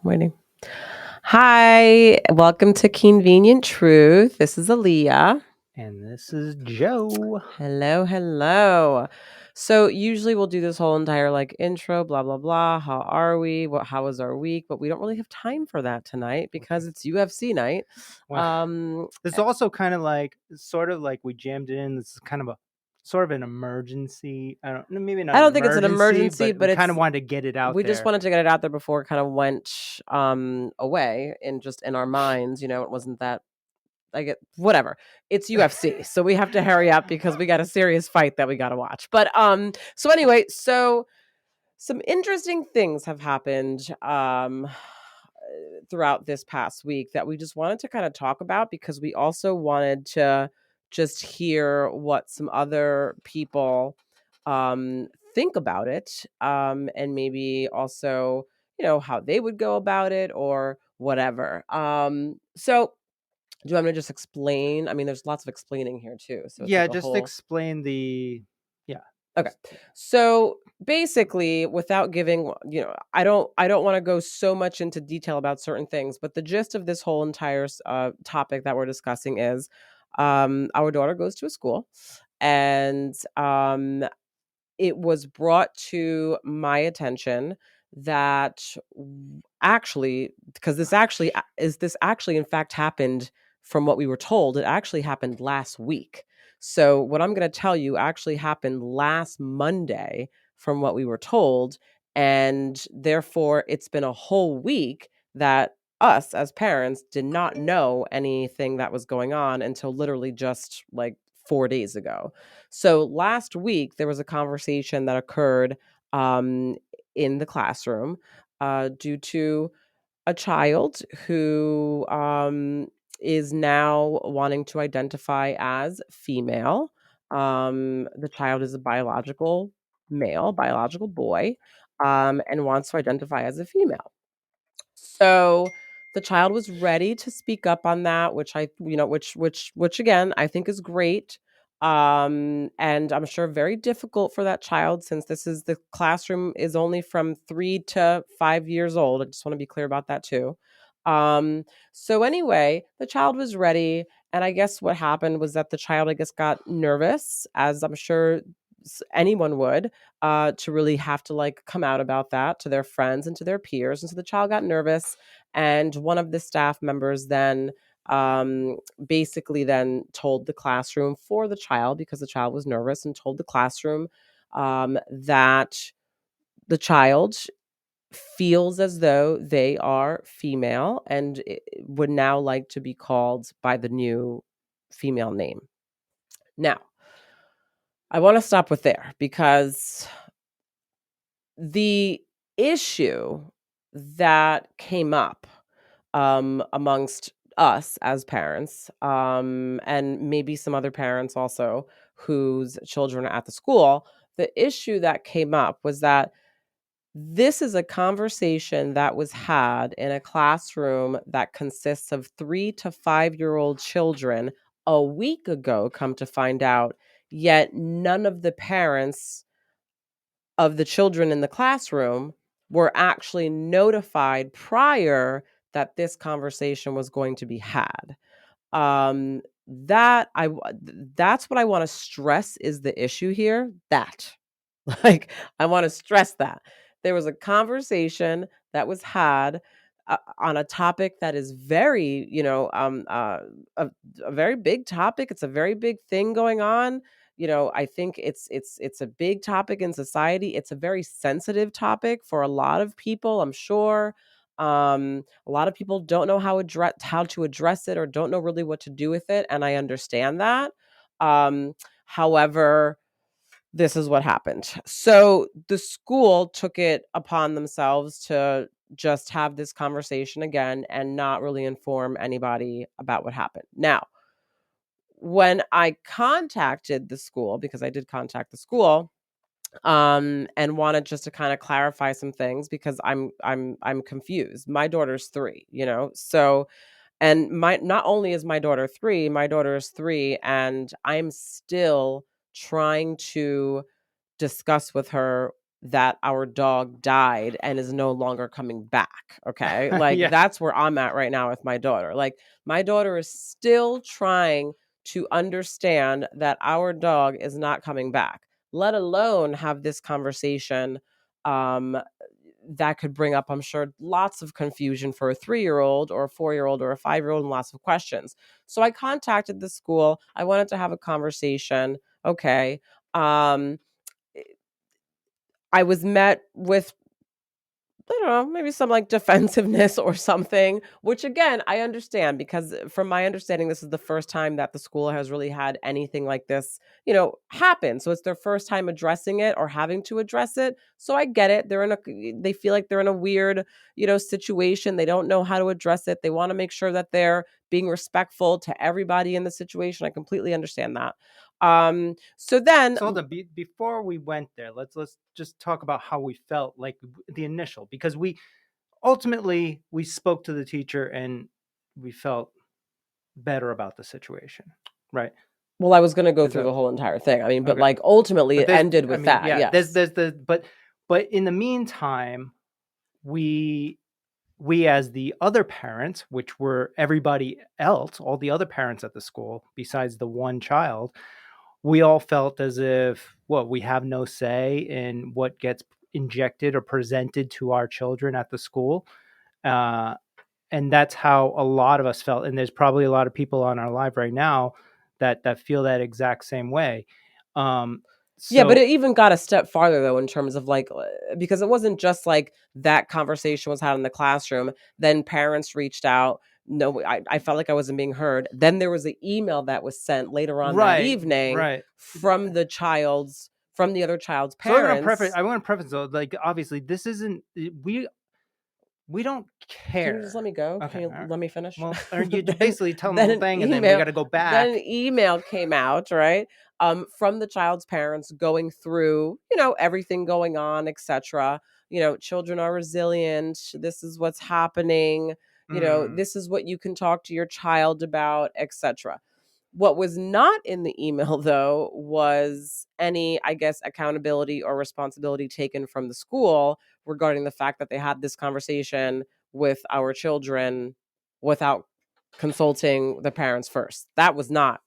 Waiting. Hi, welcome to Convenient Truth. This is Aaliyah. And this is Joe. Hello. So usually we'll do this whole entire intro, blah blah blah. How are we? How was our week? But we don't really have time for that tonight because it's UFC night. Well, this is also kind of sort of like we jammed it in. This is kind of a sort of an emergency. I don't think it's an emergency, but but we kind of wanted to get it out we there. just wanted to get it out there before it kind of went away in our minds. It wasn't that. Whatever. It's UFC. So we have to hurry up because we got a serious fight that we got to watch. But so anyway, so some interesting things have happened throughout this past week that we just wanted to kind of talk about because we also wanted to just hear what some other people think about it, and maybe also how they would go about it or whatever. So do you want me to just explain? I mean, there's lots of explaining here too. So it's yeah, like a just whole. explain the. Yeah. Okay. So basically, without giving, I don't want to go so much into detail about certain things, but the gist of this whole entire topic that we're discussing is, our daughter goes to a school, and it was brought to my attention that actually, because this actually in fact happened from what we were told, it actually happened last week. So what I'm going to tell you actually happened last Monday from what we were told, and therefore it's been a whole week that us as parents did not know anything that was going on until literally just like 4 days ago. So last week, there was a conversation that occurred um, in the classroom due to a child who is now wanting to identify as female. The child is a biological male, biological boy, and wants to identify as a female. So the child was ready to speak up on that, which which again I think is great. And I'm sure very difficult for that child since the classroom is only from 3 to 5 years old. I just want to be clear about that too. So anyway, the child was ready, and I guess what happened was that the child, I guess, got nervous, as I'm sure anyone would, to really have to come out about that to their friends and to their peers. And so the child got nervous, and one of the staff members then basically then told the classroom for the child, because the child was nervous, and told the classroom that the child feels as though they are female and would now like to be called by the new female name. Now, I want to stop with there because the issue that came up amongst us as parents, and maybe some other parents also whose children are at the school, the issue that came up was that this is a conversation that was had in a classroom that consists of 3 to 5-year-old children a week ago, come to find out, yet none of the parents of the children in the classroom were actually notified prior that this conversation was going to be had. That's what I want to stress is the issue here. That I want to stress that there was a conversation that was had on a topic that is very, a very big topic. It's a very big thing going on. I think it's a big topic in society. It's a very sensitive topic for a lot of people, I'm sure. A lot of people don't know how to address it or don't know really what to do with it, and I understand that. However, this is what happened. So the school took it upon themselves to just have this conversation again and not really inform anybody about what happened. Now, when I contacted the school, because I did contact the school, and wanted just to kind of clarify some things because I'm confused. My daughter's 3, so, and my not only is my daughter 3, my daughter is 3, and I'm still trying to discuss with her that our dog died and is no longer coming back. Okay. Like, Yeah. that's where I'm at right now with my daughter. Like, my daughter is still trying to understand that our dog is not coming back, let alone have this conversation. Um, that could bring up, I'm sure, lots of confusion for a 3-year-old or a 4-year-old or a 5-year-old, and lots of questions. So I contacted the school. I wanted to have a conversation. Okay. Um, I was met with, I don't know, maybe some like defensiveness or something, which again, I understand, because from my understanding, this is the first time that the school has really had anything like this, happen. So it's their first time addressing it or having to address it. So I get it. They feel like they're in a weird, situation. They don't know how to address it. They want to make sure that they're being respectful to everybody in the situation. I completely understand that. So then, So hold on, before we went there, let's just talk about how we felt, like the initial, because we ultimately we spoke to the teacher and we felt better about the situation, right? well, I was going to go Is through that the whole entire thing. I mean, but okay? like ultimately But it there's, ended I with mean, that. yeah, Yes. there's the but in the meantime, we as the other parents, which were everybody else, all the other parents at the school besides the one child, we all felt as if we have no say in what gets injected or presented to our children at the school. Uh, and that's how a lot of us felt. And there's probably a lot of people on our live right now that feel that exact same way. Um, Yeah, but so it even got a step farther though, in terms of like, because it wasn't just like that conversation was had in the classroom. Then parents reached out. No, I felt like I wasn't being heard. Then there was an email that was sent later on that right, evening right. from the other child's So parents. I want to preface though, like obviously this isn't we don't Can you just care. let me go? Okay, Can you all right. let me finish? Well, or you then basically tell them the then whole an thing, and then we email got to go then an back. email came out, right? From the child's parents, going through, everything going on, etc. Children are resilient. This is what's happening. Mm. This is what you can talk to your child about, etc. What was not in the email, though, was any, I guess, accountability or responsibility taken from the school regarding the fact that they had this conversation with our children without consulting the parents first. That was not.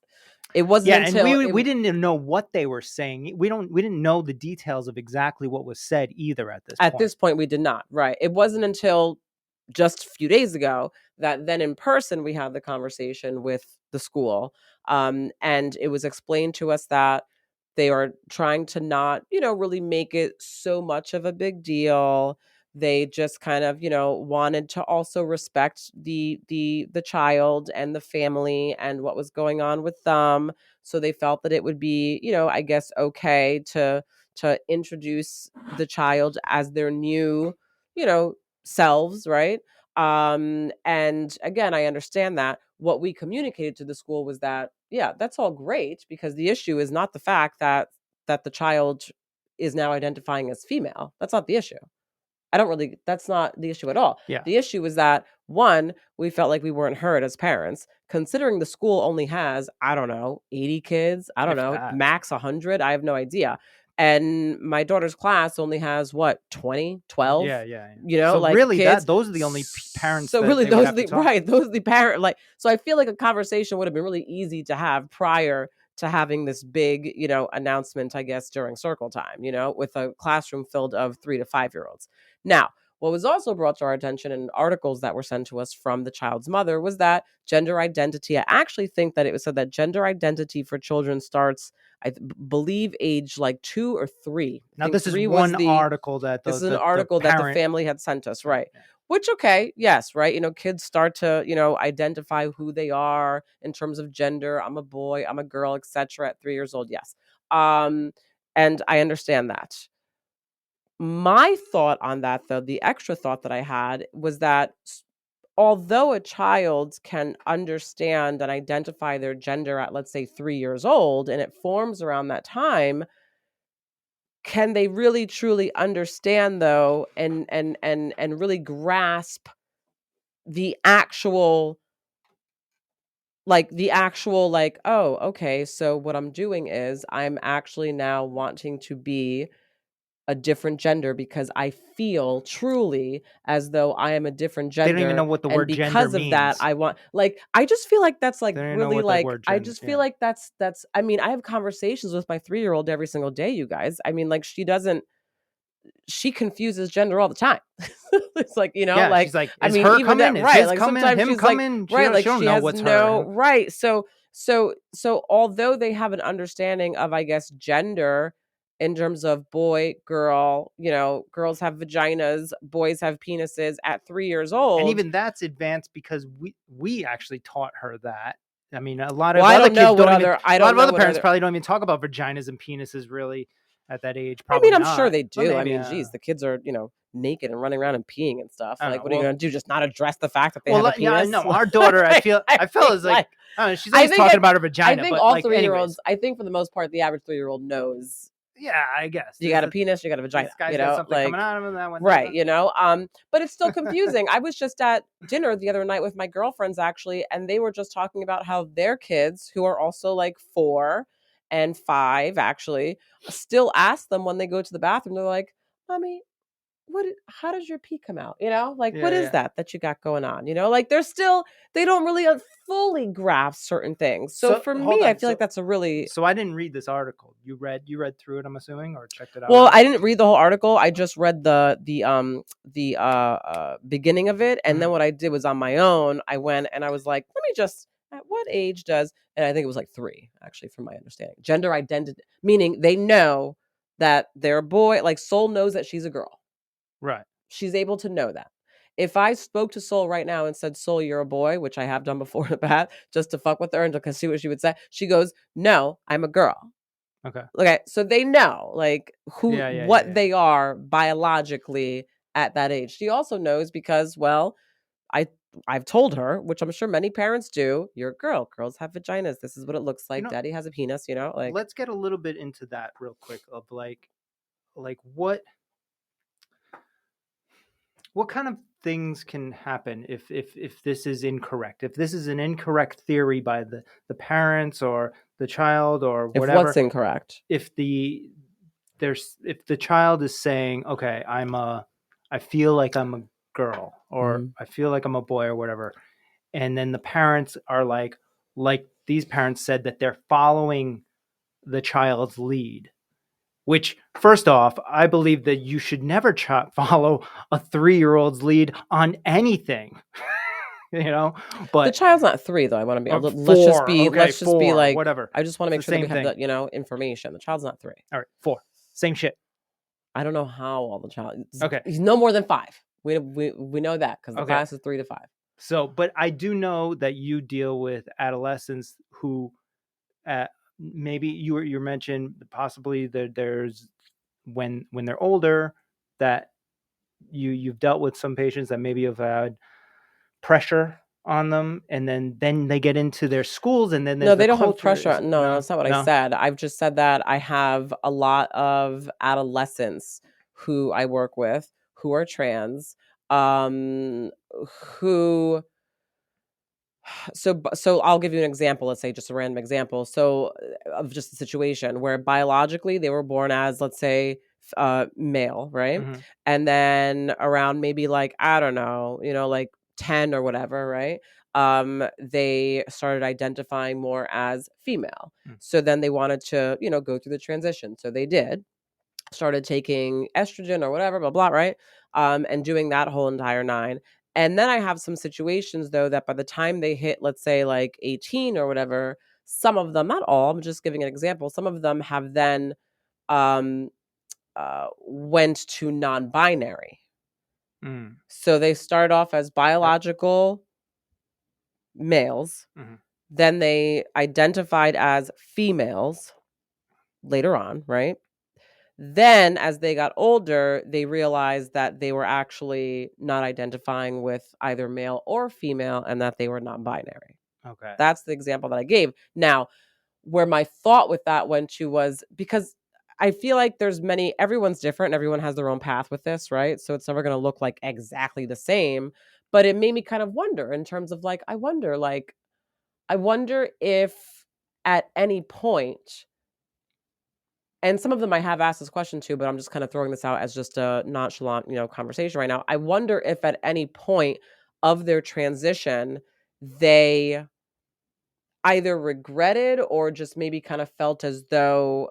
It wasn't Yeah, and until we didn't even know what they were saying. We didn't know the details of exactly what was said either at this at point. this point we did not. Right. It wasn't until just a few days ago that then in person we had the conversation with the school. And it was explained to us that they are trying to not, really make it so much of a big deal. They just kind of, wanted to also respect the child and the family and what was going on with them. So they felt that it would be, I guess, okay to introduce the child as their new, you know, selves, right? And again, I understand that. What we communicated to the school was that, yeah, that's all great, because the issue is not the fact that the child is now identifying as female. That's not the issue. That's not the issue at all. Yeah, The issue is that, one, we felt like we weren't heard as parents, considering the school only has, I don't know, 80 kids, I don't if know, that. max 100, I have no idea. And my daughter's class only has what, 20, Yeah, 12, yeah, yeah. So like really, kids. those are the only parents So that really they would those are have to the talk right, to. those are the parent, like, so I feel like a conversation would have been really easy to have prior to having this big, announcement, I guess, during circle time, with a classroom filled of 3 to 5 year olds. Now, what was also brought to our attention in articles that were sent to us from the child's mother was that gender identity, I actually think that it was said that gender identity for children starts, believe, age like 2 or 3. I Now, think this is 3 was one the article that this is an the article that the parent. family had sent us, Right. right? Yeah. Which, okay, yes, right? Kids start to, identify who they are in terms of gender. I'm a boy, I'm a girl, etc. At 3 years old, yes. Um, and I understand that. My thought on that, though, the extra thought that I had was that although a child can understand and identify their gender at, let's say, 3 years old, and it forms around that time, can they really truly understand, though, and really grasp the actual, like, oh, okay, so what I'm doing is I'm actually now wanting to be a different gender because I feel truly as though I am a different They don't even know gender, what the and word gender because of that, means. I want like I just feel like that's like They don't even know really what the like word I gender. just feel Yeah. like that's I mean, I have conversations with my 3-year-old every single day, you guys. I mean, like she confuses gender all the time. It's like, Yeah. like, She's like, I is mean, her even coming? that, Is right? his Like coming? sometimes Him she's like, coming? right, like She don't she know has what's her. no right. So although they have an understanding of, I guess, gender in terms of boy, girl, girls have vaginas, boys have penises at 3 years And old. even that's advanced because we actually taught her that. I mean, a lot Well, of I other don't know kids what don't even. other I A lot don't of know other what parents other probably don't even talk about vaginas and penises really at that age. I mean, Probably I'm sure not. they But do. I maybe. mean, geez, the kids are, naked and running around and peeing and stuff. I don't Like, know. what are you Well, gonna do? Just not address the fact that they well, have a yeah, I penis? know. Our daughter, Like, I I felt think as like like I don't know. She's I always think talking like about her I vagina, think but all like, 3-year-olds, anyways, I think for the most part, the average 3-year-old knows yeah, I guess you got a penis, you got a vagina, this guy's got something coming like out of him. That one right, doesn't. but it's still confusing. I was just at dinner the other night with my girlfriends actually, and they were just talking about how their kids, who are also like 4 and 5 actually, still ask them when they go to the bathroom, they're like, "Mommy, how does your pee come out?" Like, what Yeah, is yeah. that you got going on? Like they don't really fully grasp certain things. So So for hold me, I on. feel like that's a really So I didn't read this article. You read through it, I'm assuming, or checked it out well, already? I didn't read the whole article. I just read the beginning of it, and then Mhm. what I did was on my own. I went and I was like, let me just. At what age does? And I think it was like 3, actually, from my understanding. Gender identity, meaning they know that they're a boy. Like Soul knows that she's a girl. Right. She's able to know that. If I spoke to Soul right now and said, Soul, you're a boy, which I have done before in the past, just to fuck with her and to see what she would say, she goes, no, I'm a girl. Okay. Okay, so they know like Yeah, yeah, yeah, what yeah. they are biologically at that age. She also knows because, well, I I've told her, which I'm sure many parents do, you're a girl. Girls have vaginas. This is what it looks You like. know, Daddy has a penis, like let's get a little bit into that real quick of like what kind of things can happen if this is incorrect, if this is an incorrect theory by the parents or the child or if what's whatever. incorrect. If the child is saying, okay, I feel like I'm a girl, or Mhm. I feel like I'm a boy, or whatever, and then the parents are like these parents said that they're following the child's lead, which, first off, I believe that you should never follow a 3-year-old's lead on anything. you know The but child's not 3 though. I want to be let's just four, be okay, let's just be four, like whatever, I just want to it's make the sure that we same have thing. the, information. The child's not 3. All right, four, same shit. I don't know how all the child Okay. he's no more than 5. We know that cuz the Okay. class is 3 to 5. So, but I do know that you deal with adolescents who, maybe you mentioned possibly that there's when they're older, that you've dealt with some patients that maybe have had pressure on them, and then they get into their schools, and then No, there's they the don't have culture pressure. is No, no, that's not what I no. said. I've just said that I have a lot of adolescents who I work with who are trans, um, who so I'll give you an example, let's say just a random example. So of just a situation where biologically they were born as, let's say, male, right? Hmm. And then around maybe like, I don't know, like 10 or whatever, right? They started identifying more as female. So then they wanted to, go through the transition. So they did started taking estrogen or whatever, blah, blah, right? And doing that whole entire 9. And then I have some situations though that by the time they hit, let's say like 18 or whatever, some of them, not all, I'm just giving an example, some of them have then um, went to non binary. Mm. So they start off as Yep. biological males, Hmm. then they identified as females later on, right? Then, as they got older, they realized that they were actually not identifying with either male or female and that they were non binary. Okay. That's the example that I gave. Now, where my thought with that went to was because I feel like everyone's different and everyone has their own path with this, right? So it's never going to look like exactly the same. But it made me kind of wonder in terms of I wonder if at any point and some of them I have asked this question to, but I'm just kind of throwing this out as just a nonchalant, conversation right now. I wonder if at any point of their transition, they either regretted or just maybe kind of felt as though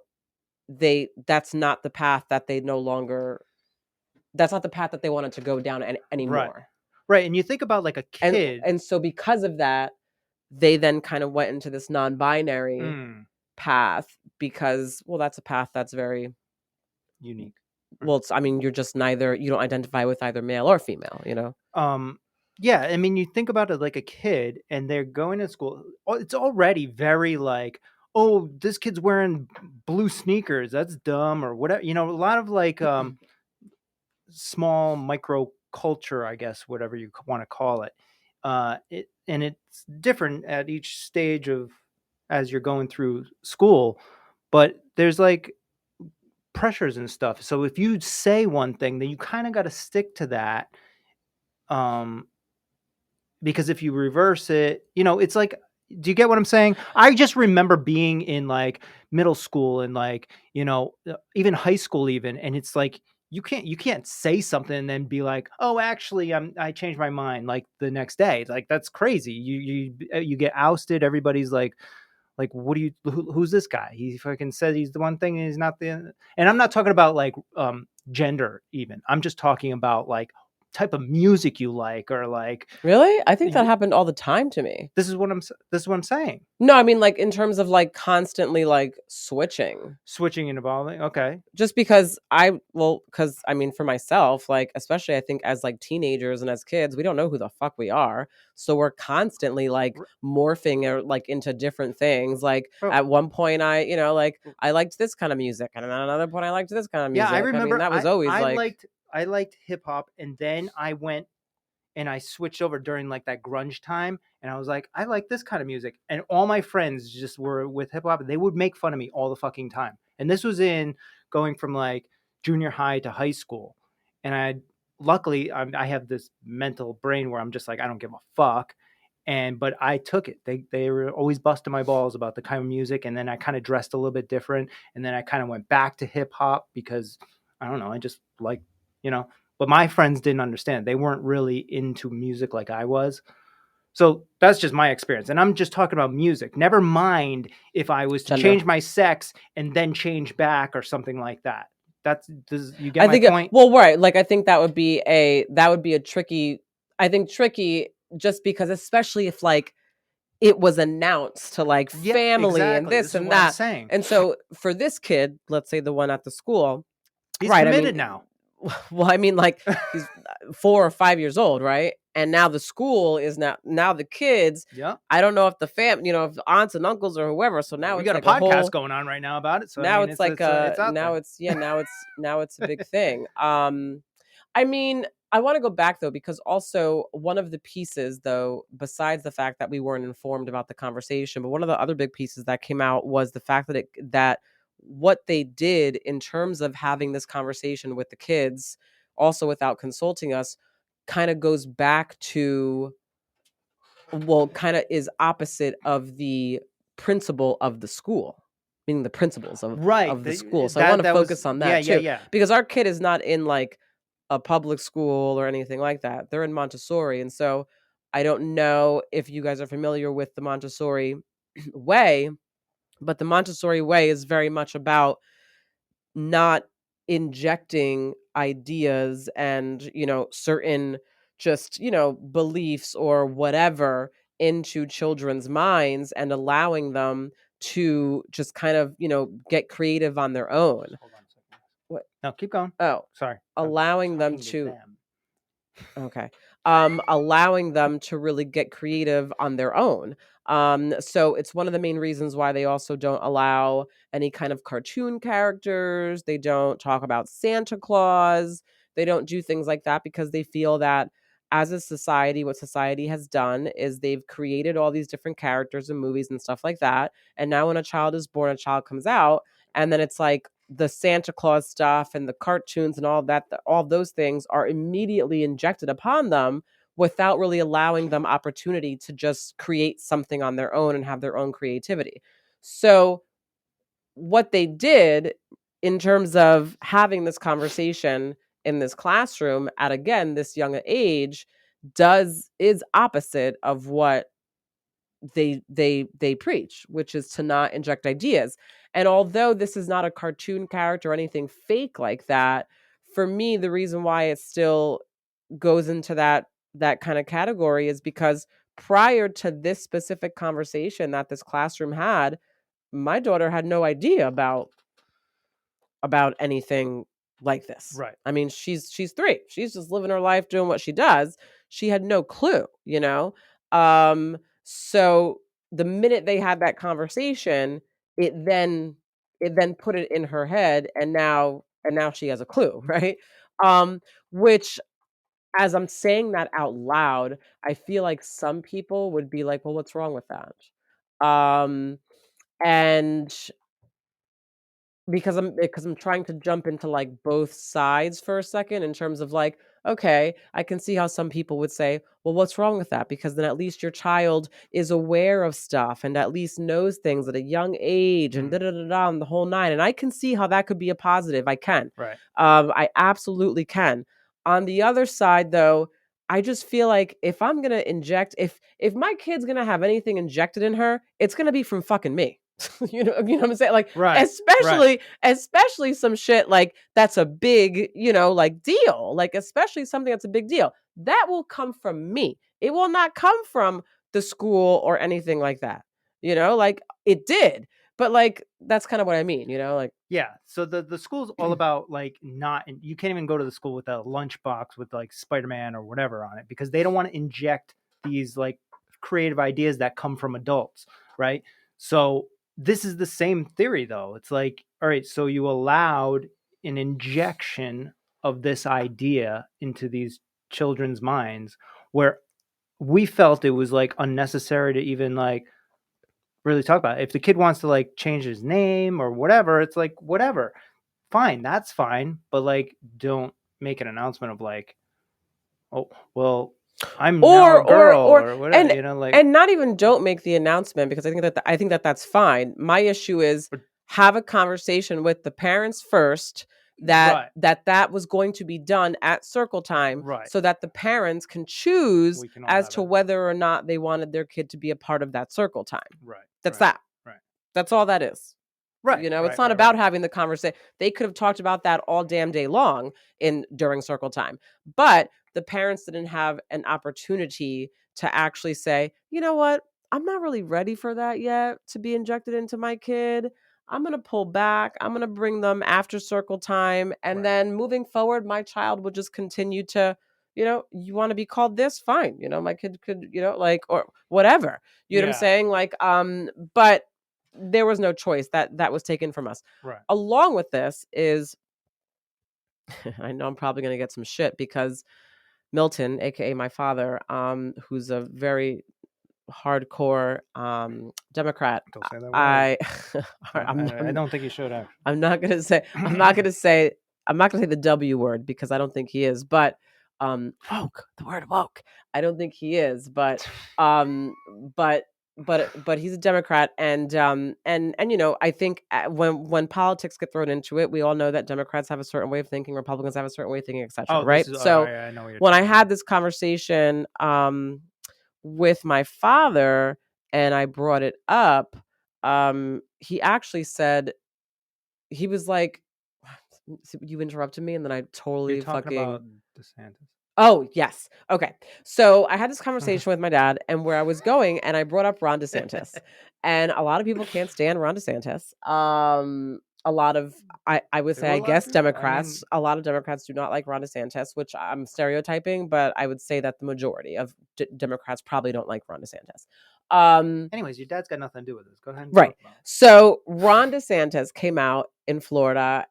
that's not the path that they no longer that's not the path that they wanted to go down Right. anymore. Right, and you think about, like, a And kid. and so because of that, they then kind of went into this non-binary Mm, path because, well, that's a path that's very unique. Right. well, I mean, you're just neither you don't identify with either male or female, you know? Um, yeah, I mean, you think about it like a kid, and they're going to school. It's already very like, oh, this kid's wearing blue sneakers. That's dumb, or whatever. You know, a lot of like small micro culture, I guess, whatever you want to call it. And it's different at each stage of as you're going through school, but there's like pressures and stuff. So if you say one thing, then you kind of got to stick to that. Um, because if you reverse it, it's like, do you get what I'm saying? I just remember being in like middle school and like, even high school even, and it's like you can't say something and then be like, "Oh, actually I changed my mind," like the next day. Like that's crazy. You get ousted. Everybody's like, what do you who's this guy? He fucking says he's the one thing and he's not the. And I'm not talking about like gender even. I'm just talking about like type of music you like, or like Really? I think that y- happened all the time to me. this is what I'm saying. No, I mean, like, in terms of, like, constantly, like, switching. Switching and evolving. Okay. Just because because I mean, for myself, like, especially I think as, like, teenagers and as kids, we don't know who the fuck we are. So we're constantly, like, R- morphing or, like, into different things. Like, Oh, at one point, I liked this kind of music, and at another point, I liked this kind of yeah, I music. I mean, remember that was I always, I like liked I liked hip hop, and then I went and I switched over during like that grunge time, and I was like, I like this kind of music. And all my friends just were with hip hop. They would make fun of me all the fucking time. And this was in going from like junior high to high school. And luckily I have this mental brain where I'm just like, I don't give a fuck. But I took it. They were always busting my balls about the kind of music, and then I kind of dressed a little bit different, and then I kind of went back to hip hop because I don't know, I just like, you know, but my friends didn't understand. They weren't really into music like I was. So that's just my experience. And I'm just talking about music. Never mind if I was to gender. change my sex and then change back or something like that. Does you get I my think point? well, right, like, I think that would be a tricky I think tricky just because especially if, like, it was announced to, like, Yeah, family and exactly. this This is and what I'm that, saying. and so for this kid, let's say the one at the school, He's right, I mean, committed now. well, I mean, like, he's 4 or 5 years old, right? And now the school is now the kids, Yeah. I don't know if if aunts and uncles or whoever, so now We it's got a like a podcast whole going on right now about it. So I now mean, it's like it's out there. now it's a big thing. I mean, I want to go back though because also one of the pieces though, besides the fact that we weren't informed about the conversation, but one of the other big pieces that came out was the fact that what they did in terms of having this conversation with the kids, also without consulting us, kind of goes back to well, kind of is opposite of the principle of the school, meaning the principles of Right. of the school. So I want That to that was focus on yeah, that yeah, too, yeah. because our kid is not in like a public school or anything like that. They're in Montessori, and so I don't know if you guys are familiar with the Montessori way, but the Montessori way is very much about not injecting ideas and, certain just, beliefs or whatever into children's minds and allowing them to just kind of, get creative on their own. Hold on a second. What? No, keep going. Oh, Sorry. I'm allowing them talking to to them. Okay. Allowing them to really get creative on their own. So it's one of the main reasons why they also don't allow any kind of cartoon characters. They don't talk about Santa Claus. They don't do things like that because they feel that as a society, what society has done is they've created all these different characters and movies and stuff like that. And now when a child is born, a child comes out, and then it's like the Santa Claus stuff and the cartoons and all that, all those things are immediately injected upon them without really allowing them opportunity to just create something on their own and have their own creativity. So what they did in terms of having this conversation in this classroom at, again, this young age, is opposite of what they preach, which is to not inject ideas. And although this is not a cartoon character or anything fake like that, for me, the reason why it still goes into that kind of category is because prior to this specific conversation that this classroom had, my daughter had no idea about anything like this. Right. I mean, she's 3. She's just living her life doing what she does. She had no clue, you know? So the minute they had that conversation, it then it then put it in her head, and now she has a clue, right? Which, as I'm saying that out loud, I feel like some people would be like, "Well, what's wrong with that?" And because I'm trying to jump into, like, both sides for a second in terms of, like, okay, I can see how some people would say, "Well, what's wrong with that?" Because then at least your child is aware of stuff and at least knows things at a young age and Mm. da da da da and the whole 9, and I can see how that could be a positive, I can. Right. I absolutely can. On the other side, though, I just feel like if I'm gonna inject if my kid's gonna have anything injected in her, it's gonna be from fucking me. You know what I'm saying? Like, Right. Right. especially some shit like that's a big, like, deal, like, especially something that's a big deal. That will come from me. It will not come from the school or anything like that. Like, it did, but, like, that's kind of what I mean, like. Yeah. So the school's all about like not, and you can't even go to the school with a lunchbox with like Spider-Man or whatever on it because they don't want to inject these like creative ideas that come from adults, right? So this is the same theory though. It's like, all right, so you allowed an injection of this idea into these children's minds where we felt it was like unnecessary to even like really talk about it. If the kid wants to like change his name or whatever, it's like whatever. Fine, that's fine, but like don't make an announcement of like, oh, well, I'm now a girl Or or whatever, and like and not even don't make the announcement because I think that that's fine. My issue is but, have a conversation with the parents first that right, that was going to be done at circle time right. so that the parents can choose We can all as have to it. whether or not they wanted their kid to be a part of that circle time. Right, That's right, that. right. That's all that is. Right, It's right, not right, about right. having the conversation. They could have talked about that all damn day long in during circle time. But the parents didn't have an opportunity to actually say, "You know what? I'm not really ready for that yet to be injected into my kid. I'm going to pull back. I'm going to bring them after circle time and Right. then moving forward my child will just continue to, you want to be called this? Fine. My kid could, like, or whatever. You know what I'm Yeah, saying? Like, but there was no choice that was taken from us. right. Along with this is I know I'm probably gonna get some shit because Milton, aka my father, who's a very hardcore Democrat. Don't say that word. I I don't think you should actually. I'm not gonna say I'm not gonna say the W word because I don't think he is, but woke, the word woke. I don't think he is, um but but he's a Democrat and I think when politics get thrown into it, we all know that Democrats have a certain way of thinking, Republicans have a certain way of thinking, etc. Oh, this Right? is all So right. I know what you're when I talking about. had this conversation with my father and I brought it up, he actually said he was like, "You interrupted me," and then I You're totally talking about fucking. DeSantis. Oh, yes. Okay. So I had this conversation with my dad and where I was going, and I brought up Ron DeSantis. And a lot of people can't stand Ron DeSantis. A lot of I would There say were I a lot of guess people. I mean, Democrats, a lot of Democrats do not like Ron DeSantis, which I'm stereotyping, but I would say that the majority of Democrats probably don't like Ron DeSantis. Um anyways, your dad's got nothing to do with this. Go ahead and Right. talk about So Ron DeSantis came out in Florida.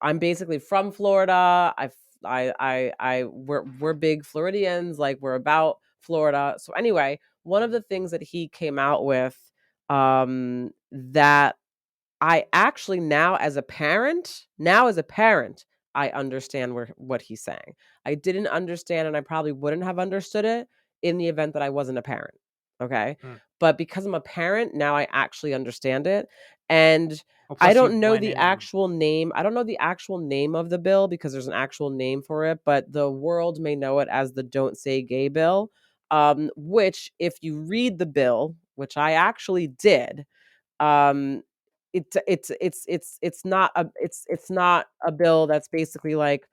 I'm basically from Florida. We're big Floridians. Like, we're about Florida. So anyway, one of the things that he came out with, that I actually now as a parent, I understand what he's saying. I didn't understand, and I probably wouldn't have understood it in the event that I wasn't a parent. Okay. it. But because I'm a parent, now I actually understand it. And Well, I plus he don't know went the in and actual name. I don't know the actual name of the bill because there's an actual name for it, but the world may know it as the Don't Say Gay bill. Which, if you read the bill, which I actually did, um, it's not a bill that's basically like,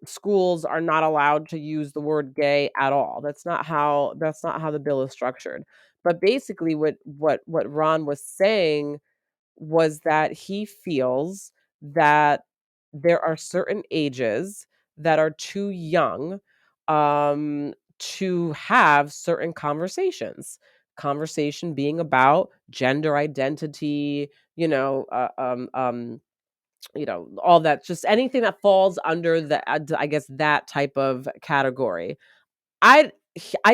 schools are not allowed to use the word gay at all. That's not how the bill is structured. But basically, what Ron was saying was that he feels that there are certain ages that are too young to have certain conversations. Conversation being about gender identity, all that, just anything that falls under the, I guess, that type of category. I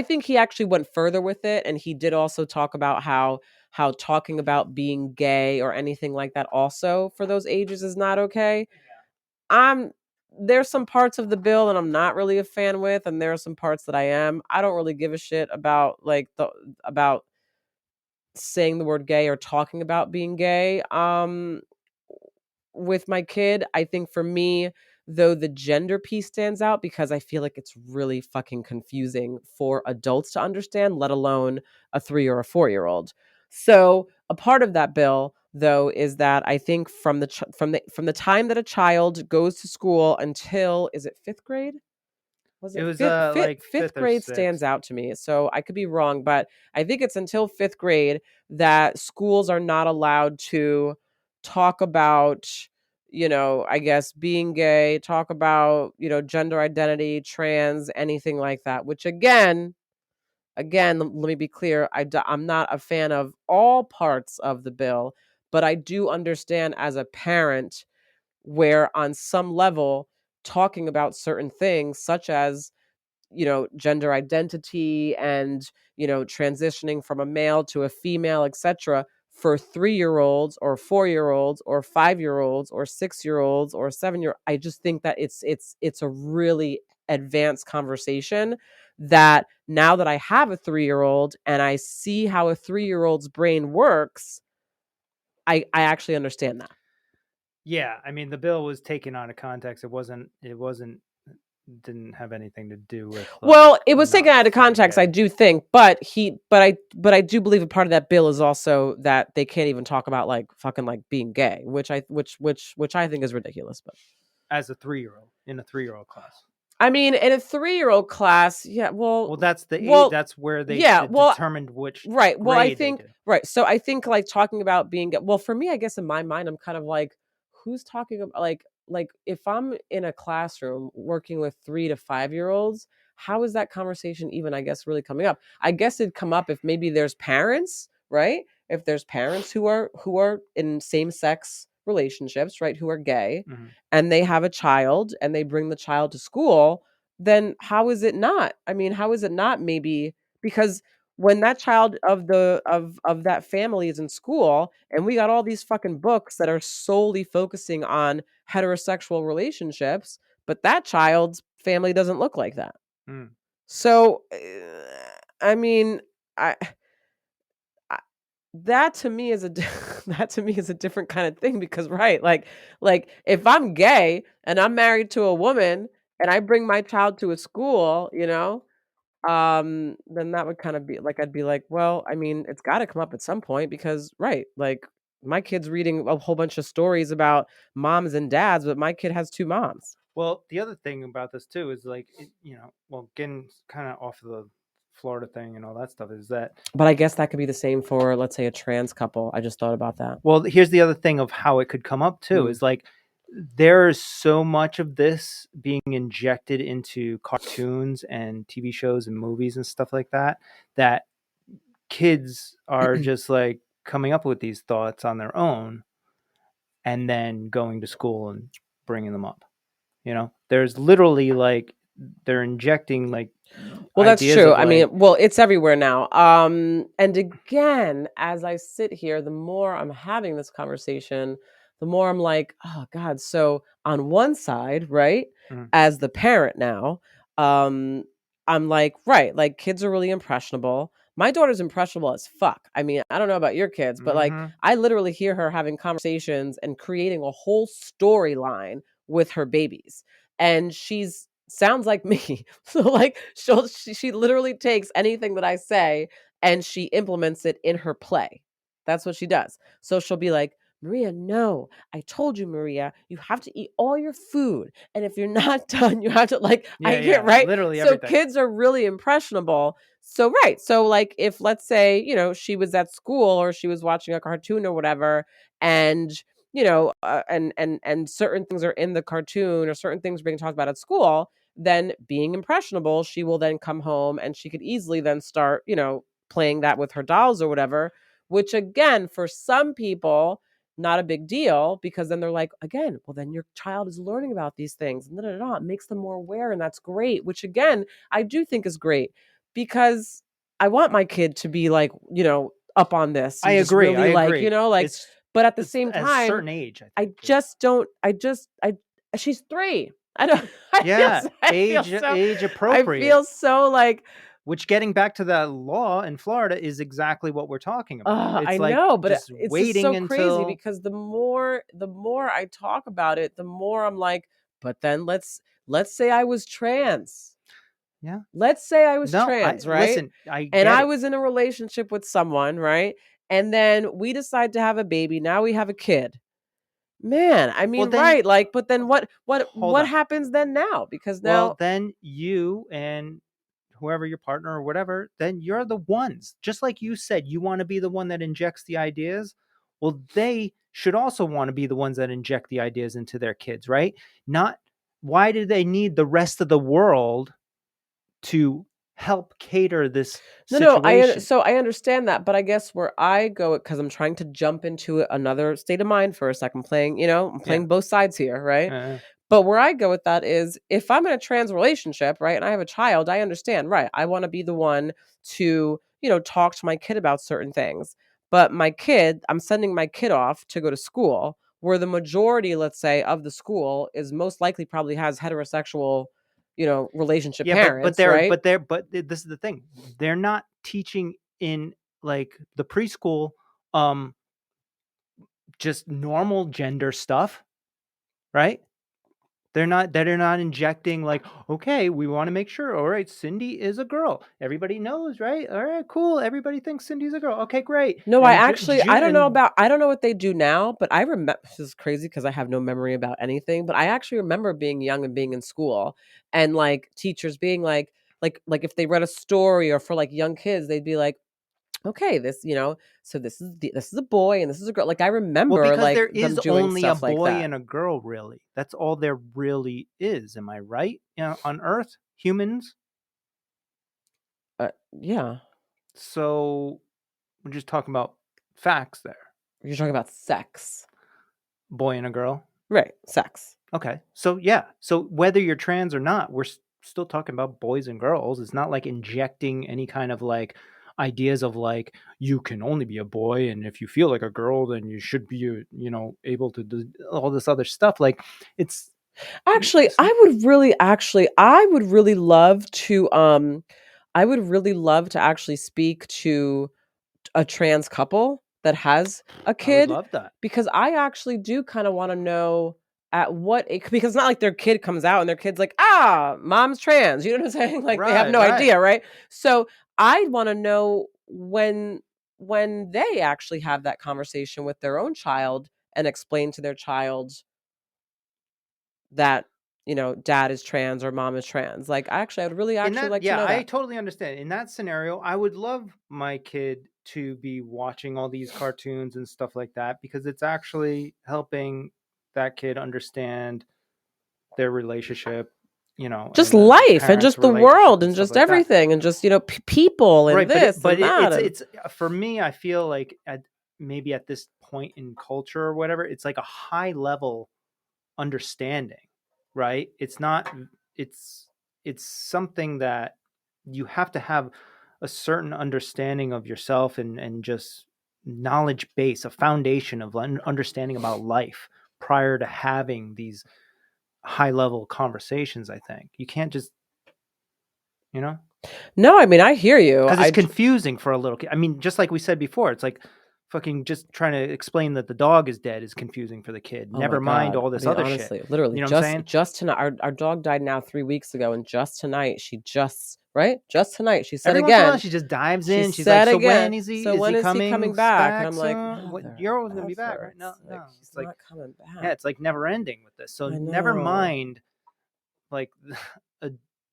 think he actually went further with it, and he did also talk about how talking about being gay or anything like that also for those ages is not okay. I'm There's some parts of the bill that I'm not really a fan with, and there are some parts that I am. I don't really give a shit about about saying the word gay or talking about being gay. With my kid, I think for me, though, the gender piece stands out because I feel like it's really fucking confusing for adults to understand, let alone a 3 or a 4-year-old. So, a part of that bill, though, is that I think from the time that a child goes to school until, is it 5th grade? Was it it was fifth fifth like fifth fifth or grade stands sixth. out to me, so I could be wrong, but I think it's until 5th grade that schools are not allowed to talk about, I guess, being gay, talk about, gender identity, trans, anything like that, which again, let me be clear, I'm not a fan of all parts of the bill, but I do understand as a parent where on some level talking about certain things such as, gender identity and, transitioning from a male to a female, etc., for 3-year-olds or 4-year-olds or 5-year-olds or 6-year-olds or 7-year, I just think that it's a really advanced conversation that now that I have a 3-year-old and I see how a 3-year-old's brain works, I actually understand that. Yeah, I mean the bill was taken out of context. It wasn't didn't have anything to do with like Well, it was not taken out of saying context, I gay. do think, but I do believe a part of that bill is also that they can't even talk about like fucking like being gay, which I think is ridiculous. But As a 3-year-old in a 3-year-old class. I mean, in a 3-year-old class, yeah, Well, that's the age. well, That's where they yeah, well, determined which right. Well, I grade they think did. right. So I think like talking about being well, for me, I guess in my mind, I'm kind of like, who's talking about like if I'm in a classroom working with 3 to 5-year-olds, how is that conversation even, I guess, really coming up? I guess it'd come up if maybe there's parents, right? If there's parents who are in same sex relationships, right, who are gay, Mhm. and they have a child and they bring the child to school, then how is it not? I mean, how is it not maybe because when that child of that family is in school and we got all these fucking books that are solely focusing on heterosexual relationships, but that child's family doesn't look like that. Mm. So, I mean, I, I that to me is that to me is a different kind of thing because right, like if I'm gay and I'm married to a woman and I bring my child to a school, then that would kind of be like I'd be like, well, I mean, it's got to come up at some point because right, like my kid's reading a whole bunch of stories about moms and dads, but my kid has two moms. Well, the other thing about this too is like, well, getting kind of off of the Florida thing and all that stuff is that, But I guess that could be the same for, let's say, a trans couple. I just thought about that. well, here's the other thing of how it could come up too Mm. is like, there's so much of this being injected into cartoons and TV shows and movies and stuff like that, that kids are just like coming up with these thoughts on their own and then going to school and bringing them up. There's literally like they're injecting like Well, that's ideas true. of I mean, like, well, it's everywhere now. And again, as I sit here, the more I'm having this conversation, the more I'm like, oh God. So on one side, right, mm, as the parent now, um, I'm like, right, like kids are really impressionable. My daughter's impressionable as fuck. I mean, I don't know about your kids, but like Mhm. I literally hear her having conversations and creating a whole storyline with her babies. And she's sounds like me. So like she literally takes anything that I say and she implements it in her play. That's what she does. So she'll be like, Maria, no, I told you, Maria, you have to eat all your food. And if you're not done, you have to like, Yeah, I get yeah, right. literally So everything. kids are really impressionable. So, right. So, like, if let's say, she was at school or she was watching a cartoon or whatever, and, and certain things are in the cartoon or certain things are being talked about at school, then being impressionable, she will then come home and she could easily then start, playing that with her dolls or whatever, which again, for some people, not a big deal because then they're like, again, well, then your child is learning about these things and da, da, da, it makes them more aware. And that's great, which again, I do think is great because I want my kid to be like, up on this I and just agree. I really like, agree. like, but at the It's same at a time, certain age, I I think, too. just don't, I, she's 3. I don't, Yeah, age I appropriate. feel so like, Which, getting back to that law in Florida, is exactly what we're talking about. I It's like know, but just it's just so waiting crazy until, because the more I talk about it, the more I'm like, but then let's say I was trans. yeah. Let's say I was No, I trans, right? listen, I And get I it. was in a relationship with someone, right? And then we decide to have a baby. Now we have a kid. Man, I Well, mean, then right, like, but then what hold what on. happens then now? Because Well, now then you and whoever your partner or whatever, then you're the ones. Just like you said, you want to be the one that injects the ideas. Well, they should also want to be the ones that inject the ideas into their kids, right? Not, why do they need the rest of the world to help cater this no, situation? so I understand that, but I guess where I go because I'm trying to jump into another state of mind first, like I'm Yeah. playing both sides here, right? Uh, But where I go with that is if I'm in a trans relationship, right, and I have a child, I understand, right? I want to be the one to, talk to my kid about certain things. But I'm sending my kid off to go to school where the majority, let's say, of the school is most likely probably has heterosexual, relationship yeah, parents, right? this is the thing. They're not teaching in like the preschool um just normal gender stuff, right? They're not injecting like, okay, we want to make sure. All right, Cindy is a girl. Everybody knows, right? All right, cool. Everybody thinks Cindy's a girl. Okay, great. No, And June and I don't know what they do now, but I remember this is crazy because I have no memory about anything, but I actually remember being young and being in school and like teachers being like if they read a story or for like young kids, they'd be like, okay, so this is a boy and this is a girl. Like I well, remember because like there them is doing only a stuff like boy that. and a girl, really. That's all there really is. Am I right? On Earth, humans. Yeah. So we're just talking about facts there. You're talking about sex. Boy and a girl. Right, sex. Okay. So yeah. So whether you're trans or not, we're still talking about boys and girls. It's not like injecting any kind of like ideas of like you can only be a boy, and if you feel like a girl then you should be able to do all this other stuff. Like it's Actually, I would really love to actually speak to a trans couple that has a I would kid love that. because I actually do kind of want to know at what it, because it's not like their kid comes out and their kid's like, mom's trans. You know what I'm saying? Like they have Right, no right. idea, right? So I want to know when they actually have that conversation with their own child and explain to their child that dad is trans or mom is trans. Like I would really In actually that, like to yeah, know I that. totally understand. In that scenario, I would love my kid to be watching all these cartoons and stuff like that because it's actually helping that kid understand their relationship, Just and the life and parents' just the relationship world and and stuff just like that. everything and just people and Right, but this and that and it's for me. I feel like maybe at this point in culture or whatever, it's like a high level understanding, right? It's not. It's it's something that you have to have a certain understanding of yourself and just knowledge base, a foundation of understanding about life prior to having these high level conversations. I think you can't just you know? No, I mean, I hear you. Because it's confusing for a little kid. I mean, just like we said before, it's like fucking just trying to explain that the dog is dead is confusing for the kid. Oh my Never mind god. all I this mean, other shit. honestly, literally You know what I'm saying? just tonight our dog died now 3 weeks ago, and just tonight she just right? Just tonight she said Every once in a while, again. she just dives She in. She's like, said "So again, when is he? "So Is he when is he coming coming back?" And back I'm like, soon? What "Mother you're always gonna be back, right?" No, efforts. Like, no. he's It's like, not coming yeah, back. it's like never ending with this. So I never know. mind like a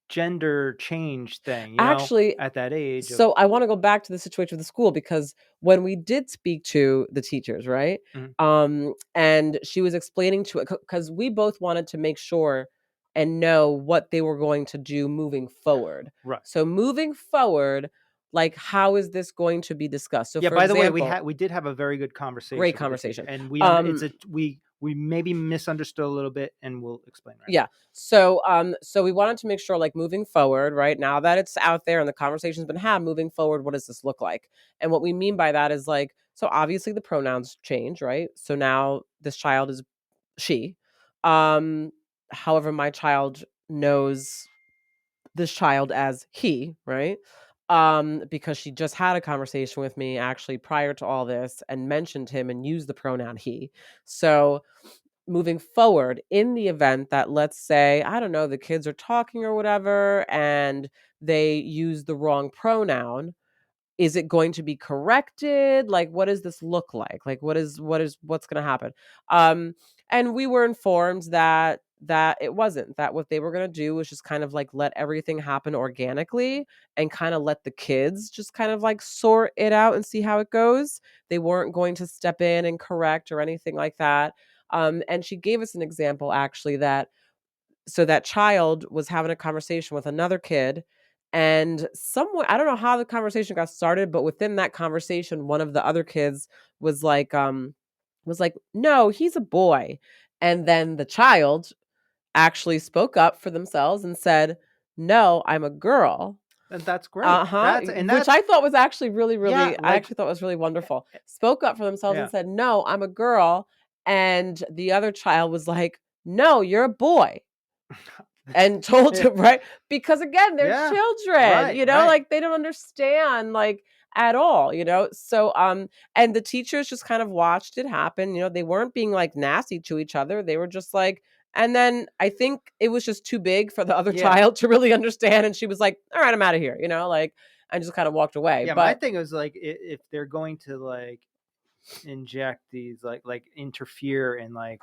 gender change thing. Actually, At that age of so I wanna go back to the situation with the school because when we did speak to the teachers, right? mhm, And she was explaining to it because we both wanted to make sure and know what they were going to do moving forward. right. So moving forward, like, how is this going to be discussed? So, Yeah, for by the way, example, we did have a very good great conversation with the teacher, conversation. and it's Um a we maybe misunderstood a little bit, and we'll explain right Yeah. So we wanted to make sure, like, moving forward, right now that it's out there and the conversation's been had, moving forward, what does this look like? And what we mean by that is like, so obviously the pronouns change, right? So now this child is she. Um, However, my child knows this child as he, right? Because she just had a conversation with me actually prior to all this and mentioned him and used the pronoun he. So moving forward in the event that, let's say, I don't know, the kids are talking or whatever and they use the wrong pronoun, is it going to be corrected? Like, what does this look like? Like, what's going to happen? Um, and we were informed that it wasn't, that what they were going to do was just kind of like let everything happen organically and kind of let the kids just kind of like sort it out and see how it goes. They weren't going to step in and correct or anything like that. And she gave us an example actually that, so that child was having a conversation with another kid, and someone, I don't know how the conversation got started, but within that conversation one of the other kids was like, "No, he's a boy." And then the child actually spoke up for themselves and said, "No, I'm a girl." now. And that's great. Uh-huh, which That's I thought was actually really, yeah, really, I like actually thought was really eh, wonderful. Spoke up for themselves and yeah, said, "No, I'm a girl." And the other child was like, "No, you're a boy." And told him, right? Because again, they're yeah, children, right, you know, right. like they don't understand like at all, you know? So and the teachers just kind of watched it happen, you know, they weren't being like nasty to each other. They were just like, and then I think it was just too big for the other Yeah, child to really understand, and she was like, "All right, I'm out of here," you know, like, and just kind of walked away. yeah. My But thing is like if they're going to like inject these like interfere and like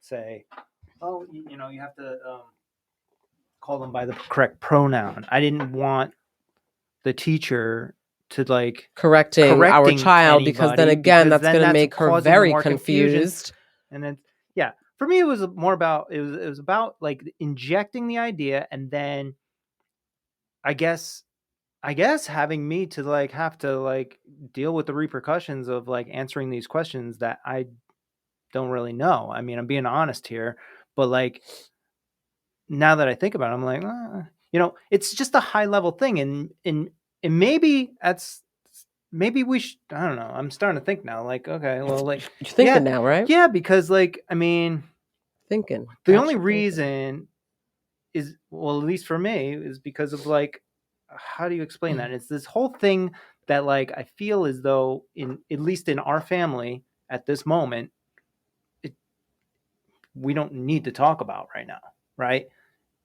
say, oh, you have to call them by the correct pronoun. I didn't want the teacher to like correcting our correcting child, because then anybody again because that's then going to that's make her causing very more confusion. confused. And then yeah, for me it was more about it was about like injecting the idea, and then I guess having me to like have to like deal with the repercussions of like answering these questions that I don't really know. I mean, I'm being honest here, but like now that I think about it, I'm like, it's just a high level thing, and maybe that's maybe we should. I don't know. I'm starting to think now. Like, okay, well, like, You're yeah, thinking now, right? yeah, because like, I mean, Thinking, the got only you thinking. reason is, well, at least for me, is because of like, how do you explain that? It's this whole thing that like I feel as though in at least in our family at this moment, it, we don't need to talk about right now, right?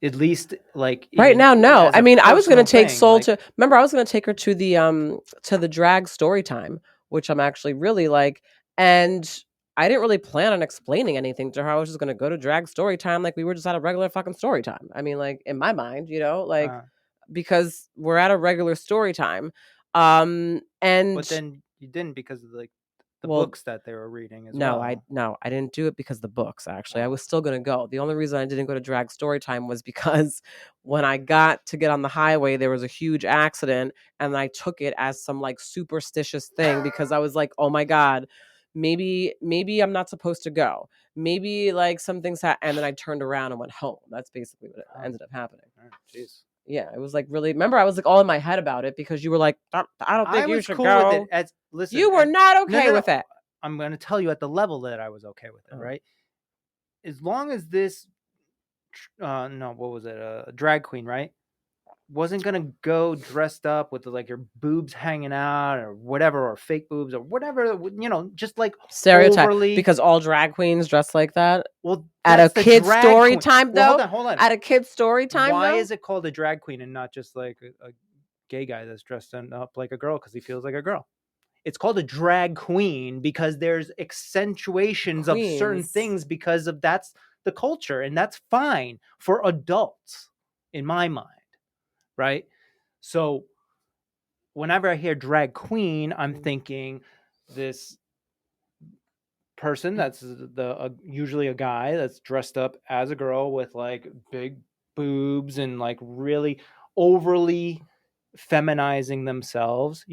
At least like Right in now, no. as I a mean, I was gonna personal take thing, Soul like to, remember I was gonna take her to the drag story time, which I'm actually really like, and I didn't really plan on explaining anything to her. I was just gonna go to drag story time like we were just at a regular fucking story time. I mean, like, in my mind, you know, like, uh, because we're at a regular story time. but And then you didn't because of like the well, books that they were reading as no, well. I didn't do it because of the books, actually. I Oh, was still gonna go. The only reason I didn't go to drag story time was because when I got to get on the highway, there was a huge accident, and I took it as some, like, superstitious thing because I was like, "Oh my god, maybe I'm not supposed to go. Maybe, like, something's ha," and then I turned around and went home. That's basically what oh, ended up happening. jeez. Yeah, it was, like, really, remember, I was, like, all in my head about it because you were like, I don't I think you was should cool with it go." as listen, You were not no, okay no, with no. it. I'm going to tell you at the level that I was okay with it, Oh, right? As long as this, no, what was it? A drag queen, right? wasn't gonna go dressed up with like your boobs hanging out or whatever, or fake boobs or whatever, just like Stereotype, overly. because all drag queens dress like that? Well, At a that's the kid's drag story queen. time, Well, hold though? on, hold on. At a kid's story time, Why though? is it called a drag queen and not just like a gay guy that's dressed up like a girl because he feels like a girl? It's called a drag queen because there's accentuations of certain Queens. things because of that's the culture, and that's fine for adults in my mind, right? So whenever I hear drag queen, I'm thinking this person that's usually a guy that's dressed up as a girl with like big boobs and like really overly feminizing themselves,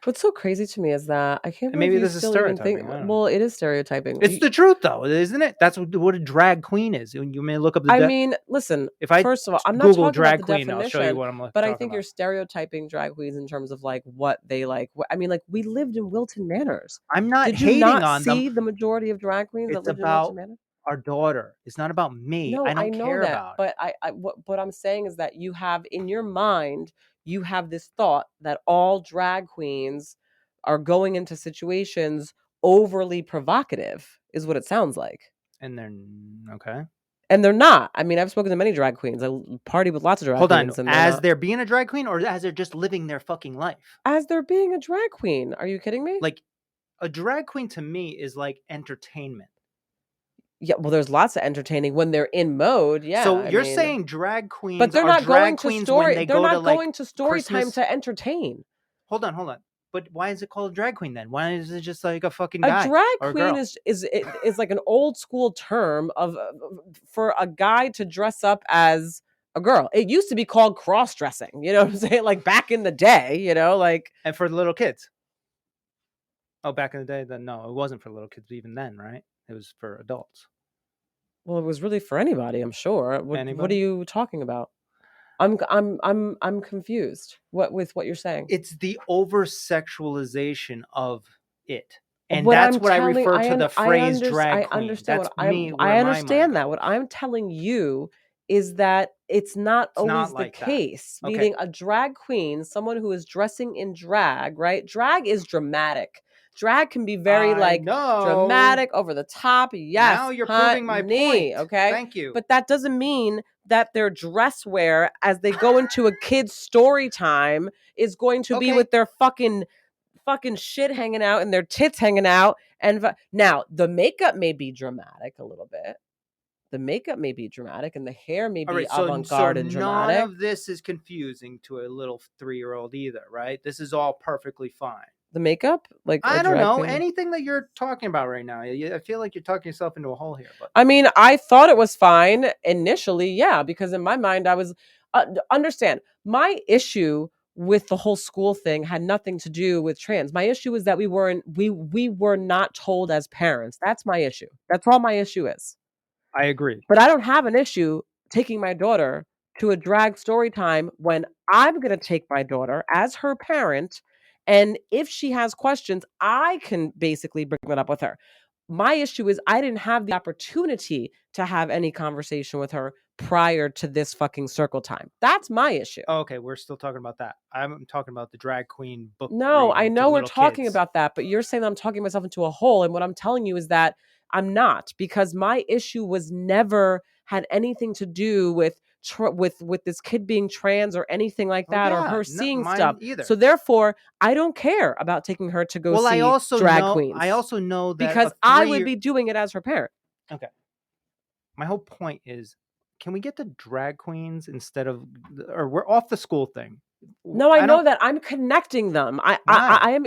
What's so crazy to me is that I can't and believe maybe you this is still even think. stereotyping. I don't know. Well, it is stereotyping. It's the truth, though, isn't it? That's what a drag queen is. You may look up I mean, listen, if I first of all, I'm not Google talking about drag the queen, I'll show you definition, what I'm but I talking think you're about. stereotyping drag queens in terms of like what they like. I mean, like, we lived in Wilton Manors. I'm not Did you hating not on them. see the majority of drag queens that It's lived in Wilton about Manors? our daughter. It's not about me. No, I I don't know care that, about it. but what I'm saying is that you have in your mind, you have this thought that all drag queens are going into situations overly provocative, is what it sounds like. And they're okay. And they're not. I mean, I've spoken to many drag queens. I party with lots of drag Hold on. queens, and they're As not. they're being a drag queen, or as they're just living their fucking life? As they're being a drag queen. Are you kidding me? Like, a drag queen to me is like entertainment. Yeah, well, there's lots of entertaining when they're in mode. Yeah, So I you're mean, saying drag but queens they're are not drag going to queens when story. they They're go to not like going to story time Christmas? to entertain. Hold on. But why is it called a drag queen then? Why is it just like a fucking A guy drag or a queen girl? is like an old school term of for a guy to dress up as a girl. It used to be called cross dressing. You know what I'm saying? Like back in the day. Like. And for the little kids. Oh, back in the day, then no, it wasn't for little kids even then, right? It was for adults. Well, it was really for anybody, I'm sure. What are Anybody? you talking about? I'm confused. What you're saying? It's the over sexualization of it. And What that's I'm what I telling refer to the phrase drag I queen. understand That's what me where I my mind understand that. What goes. I'm telling you is that it's not It's not always the like that. case. Okay. Meaning a drag queen, someone who is dressing in drag, right? Drag is dramatic. Drag can be very I like know. dramatic, over the top. Now Yes, you're proving my honey. point. Okay. Thank you. But that doesn't mean that their dress wear as they go into a kid's story time is going to be Okay. with their fucking shit hanging out and their tits hanging out. And now the makeup may be dramatic a little bit. The makeup may be dramatic and the hair may All be right, so avant-garde and none dramatic. of this is confusing to a little 3-year-old either, right? This is all perfectly fine. The makeup, like a I don't drag know queen. anything that you're talking about right now. I feel like you're talking yourself into a hole here, but I mean, I thought it was fine initially, yeah, because in my mind I was understand. My issue with the whole school thing had nothing to do with trans. My issue is that we were not told as parents. That's my issue. That's all my issue is. I agree. But I don't have an issue taking my daughter to a drag story time when I'm going to take my daughter as her parent. And if she has questions, I can basically bring that up with her. My issue is I didn't have the opportunity to have any conversation with her prior to this fucking circle time. That's my issue. Oh, okay, we're still talking about that. I'm talking about the drag queen book No, I reading to know we're little talking kids. about that, but you're saying that I'm talking myself into a hole. And what I'm telling you is that I'm not, because my issue was never had anything to do with with this kid being trans or anything like Oh that, or yeah, her no, seeing stuff. mine either. So therefore, I don't care about taking her to go Well, see drag I queens also know that because a I would 3-year. be doing it as her parent. Okay, my whole point is, can we get the drag queens instead of, or we're off the school thing? No, I I know don't. that I'm connecting them. Why? I am.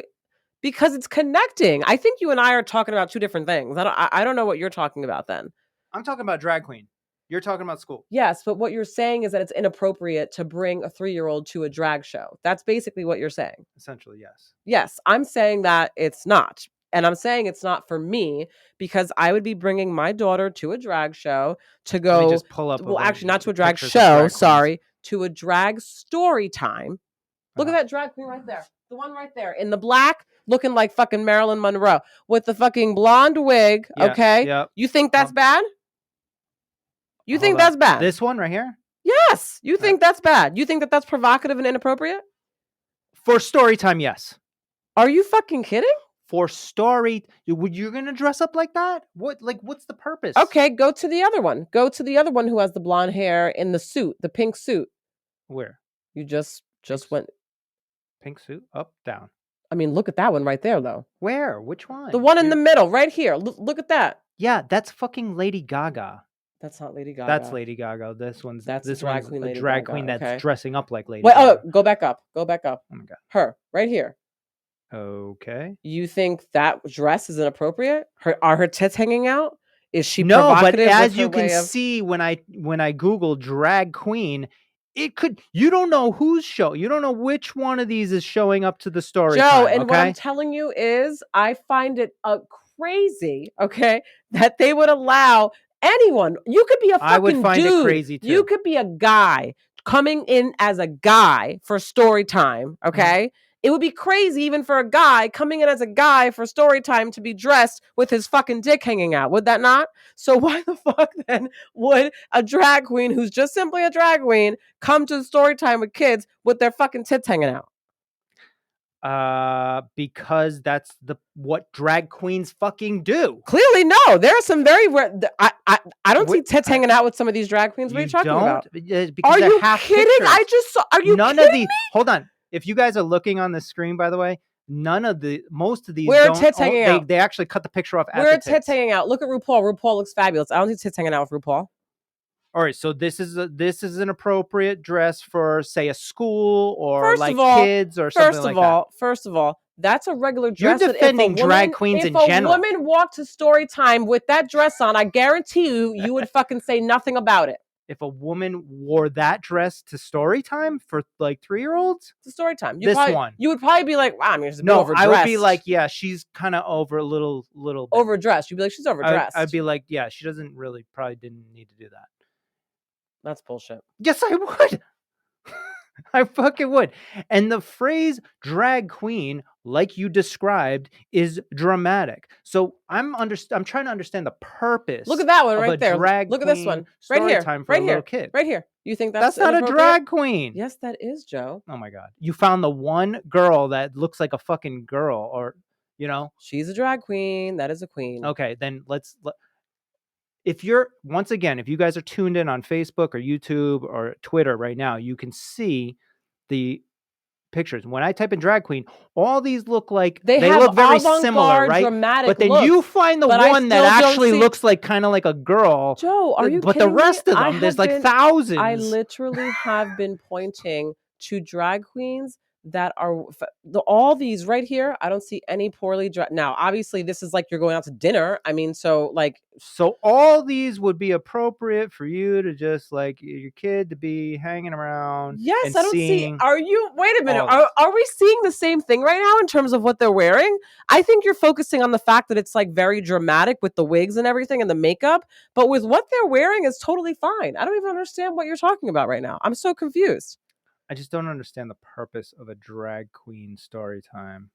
Because it's connecting. I think you and I are talking about two different things. I don't know what you're talking about then. I'm talking about drag queen. You're talking about school. Yes, but what you're saying is that it's inappropriate to bring a 3-year-old to a drag show. That's basically what you're saying. Essentially, yes. Yes, I'm saying that it's not. And I'm saying it's not for me because I would be bringing my daughter to a drag show to Let me go, just pull up a well, bunch actually, not to a of drag pictures of show, drag queens. sorry, to a drag story time. Look at Uh-huh. that drag queen right there. The one right there in the black, looking like fucking Marilyn Monroe with the fucking blonde wig. Yeah. Okay. Yep. You think that's bad? You Hold think on. that's bad? This one right here. Yes. You think that's bad? You think that that's provocative and inappropriate? For story time, yes. Are you fucking kidding? For story, you're gonna dress up like that? What's the purpose? Okay, go to the other one. Go to the other one who has the blonde hair in the suit, the pink suit. Where? You just went. Pink suit? Up, down. I mean, look at that one right there, though. Where? Which one? The one in the middle, right here. Look at that. Yeah, that's fucking Lady Gaga. That's not Lady Gaga. That's Lady Gaga. This one's drag queen a Lady drag Gaga, queen that's okay? dressing up like Lady Wait, Gaga. go back up. Go back up. Oh my god. Her, right here. Okay. You think that dress is inappropriate? Are her tits hanging out? Is she No, but provocative as with you her can way of... see when I Google drag queen, you don't know you don't know which one of these is showing up to the story Joe, time, and what I'm okay? telling you is I find it crazy, okay, that they would allow anyone. You could be a I would fucking find it dude. crazy too. You could be a guy coming in as a guy for story time, okay? It would be crazy even for a guy coming in as a guy for story time to be dressed with his fucking dick hanging out. Would that not? So why the fuck then would a drag queen who's just simply a drag queen come to story time with kids with their fucking tits hanging out? Because that's what drag queens fucking do. Clearly, no. There are some very I don't see tits hanging out with some of these drag queens. What are you talking about? Because Are they're you half kidding? pictures. I just saw. Are you None kidding of the me? Hold on. If you guys are looking on the screen, by the way, most of these Where are don't. tits hanging out? They actually cut the picture off. Where are tits hanging out? Look at RuPaul. RuPaul looks fabulous. I don't see tits hanging out with RuPaul. All right, so this is an appropriate dress for, say, a school or First like of all, kids or something like that. First of all, that's a regular You're dress. defending drag queens in general. If a woman walked to story time with that dress on, I guarantee you would fucking say nothing about it. If a woman wore that dress to story time for like 3-year-olds, to story time, you would probably be like, wow, I mean, no, overdressed. I would be like, yeah, she's kind of a little bit. Overdressed. You'd be like, she's overdressed. I'd be like, yeah, she probably didn't need to do that. That's bullshit. Yes, I would. I fucking would. And the phrase drag queen, like you described, is dramatic. So I'm trying to understand the purpose. Look at that one right there. Look at this one right here. Time for right a here. Little kid. Right here. You think that's not a drag queen? Yes, that is, Joe. Oh my god! You found the one girl that looks like a fucking girl, or she's a drag queen. That is a queen. Okay, then if you guys are tuned in on Facebook or YouTube or Twitter right now, you can see the pictures. When I type in drag queen, all these look like they look very similar, right? But then you find the one that actually looks like kind of like a girl. Joe, are you But kidding the rest me? of them, there's like thousands. I literally have been pointing to drag queens that are all these right here. I don't see any poorly dressed. Now, obviously, this is like you're going out to dinner. I mean, so all these would be appropriate for you to just like your kid to be hanging around. Yes, I don't see. Are you? Wait a minute. Are we seeing the same thing right now in terms of what they're wearing? I think you're focusing on the fact that it's like very dramatic with the wigs and everything and the makeup, but with what they're wearing is totally fine. I don't even understand what you're talking about right now. I'm so confused. I just don't understand the purpose of a drag queen story time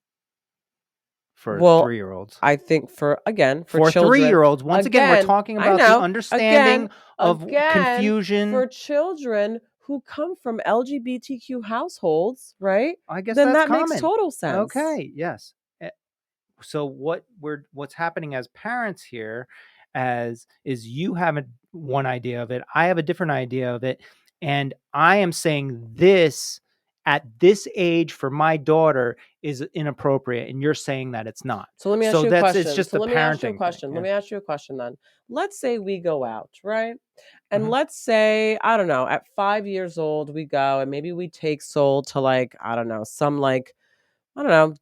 for 3-year-olds. I think for children, 3-year-olds. Once again, we're talking about the understanding of confusion for children who come from LGBTQ households, right? I guess then that makes total sense. Okay, yes. So what's happening as parents here is you have one idea of it, I have a different idea of it. And I am saying this at this age for my daughter is inappropriate, and you're saying that it's not. So let me ask you a question. It's just let me ask you a question. Let me ask you a question then. Let's say we go out, right? And let's say, I don't know, at 5 years old, we go and maybe we take Soul to some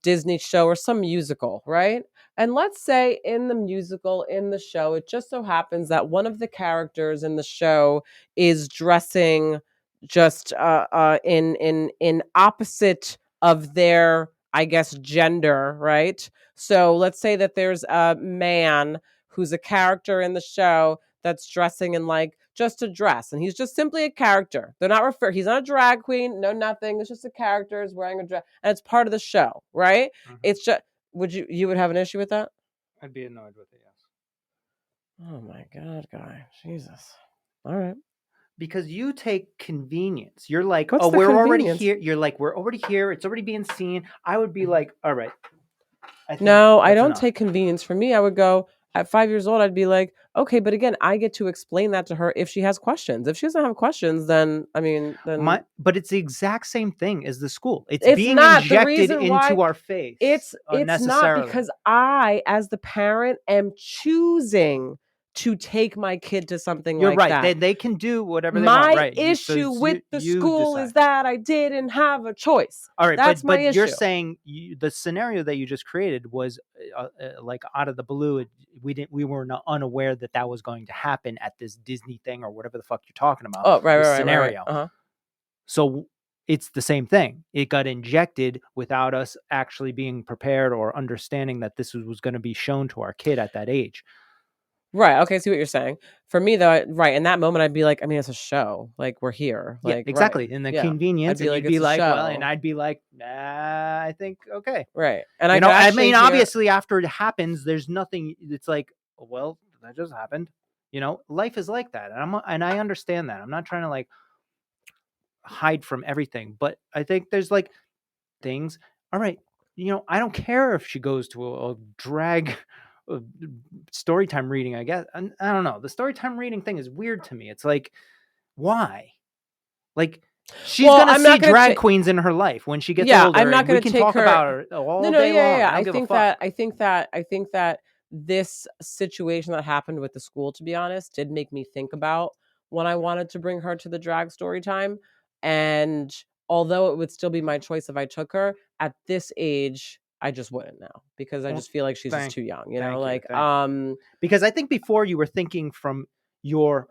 Disney show or some musical, right? And let's say in the musical, in the show, it just so happens that one of the characters in the show is dressing just in opposite of their, I guess, gender, right? So let's say that there's a man who's a character in the show that's dressing in just a dress, and he's just simply a character. They're not he's not a drag queen, no nothing. It's just a character is wearing a dress, and it's part of the show, right? It's just you would have an issue with that? I'd be annoyed with it, yes. Oh my god, guy. Jesus. All right. because you take convenience. You're like, What's oh, the we're already convenience? here. You're like, we're already here. It's already being seen. I would be like, all right, I think No, I that's don't enough. take convenience. For me, I would go at 5 years old, I'd be like, okay, but again, I get to explain that to her if she has questions. If she doesn't have questions, then I mean, then But it's the exact same thing as the school. It's it's being not the injected reason why. into our face It's not unnecessarily. because I, as the parent, am choosing to take my kid to something You're like right. that. They can do whatever they want, My right? So issue it's with the you school decide. is that I didn't have a choice. All right, That's my you're issue. saying the scenario that you just created was like out of the blue. We were not unaware that that was going to happen at this Disney thing or whatever the fuck you're talking about. Oh, right, This right, right, right, right. scenario. Uh-huh. So it's the same thing. It got injected without us actually being prepared or understanding that this was going to be shown to our kid at that age. Right. Okay, I see what you're saying. For me though, right, in that moment I'd be like, I mean, it's a show. Like we're here. Yeah, Like, right. exactly. And the Yeah. I'd convenience, be and like, you'd be it's a like, well, and show. I'd be like, nah, I think okay. Right. And I could I actually mean, hear. obviously, after it happens, there's nothing. It's like, well, that just happened. Life is like that, and I understand that. I'm not trying to like hide from everything, but I think there's like things. All right, I don't care if she goes to a drag uh, story time reading. I guess I don't know. The story time reading thing is weird to me. It's like, why? Like, she's Well, gonna I'm see not gonna drag take. queens in her life when she gets Yeah, I'm older, not and we gonna can take talk her. about her No, all no, day yeah, yeah, long. yeah. I don't give a fuck. I think that this situation that happened with the school, to be honest, did make me think about when I wanted to bring her to the drag story time. And although it would still be my choice if I took her, at this age, I just wouldn't now because I Well, just feel like she's just thank too young, thank you, like thank you. Because I think before you were thinking from your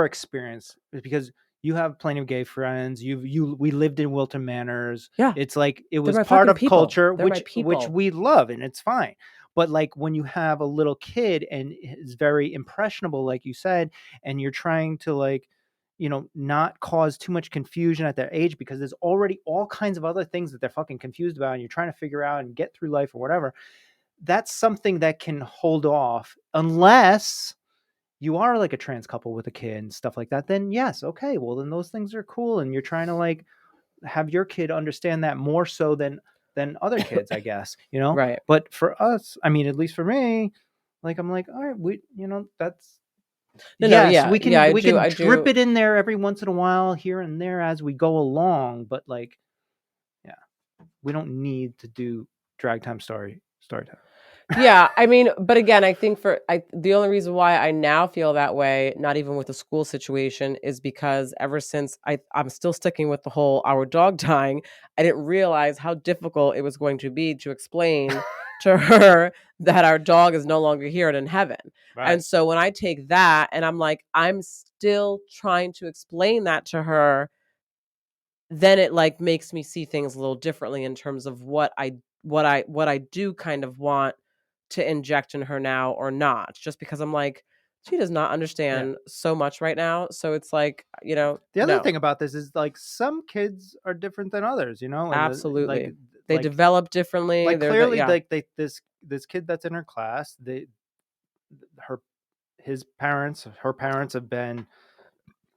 experience, because you have plenty of gay friends. We lived in Wilton Manors. yeah, It's like it they're was my part fucking of people. culture, They're my which people. we love, and it's fine. But like when you have a little kid and is very impressionable, like you said, and you're trying to like not cause too much confusion at their age because there's already all kinds of other things that they're fucking confused about, and you're trying to figure out and get through life or whatever. That's something that can hold off unless you are like a trans couple with a kid and stuff like that. Then yes, okay, well then those things are cool, and you're trying to like have your kid understand that more so than other kids, I guess. Right. But for us, I mean, at least for me, like I'm like, all right, that's No, no, yes, yeah, yeah. we can I drip do. it in there every once in a while here and there as we go along, but like, yeah, we don't need to do drag time story time. Yeah, I mean, but again, I think the only reason why I now feel that way, not even with the school situation, is because ever since I'm still sticking with the whole our dog dying, I didn't realize how difficult it was going to be to explain to her that our dog is no longer here and in heaven. Right. And so when I take that and I'm like, I'm still trying to explain that to her, then it like makes me see things a little differently in terms of what I do kind of want to inject in her now or not, just because I'm like, she does not Yeah. understand so much right now. So it's like, The other no, thing about this is like some kids are different than others, and absolutely. They like develop differently. like They're the clearly yeah, like this kid that's in her class, her her parents have been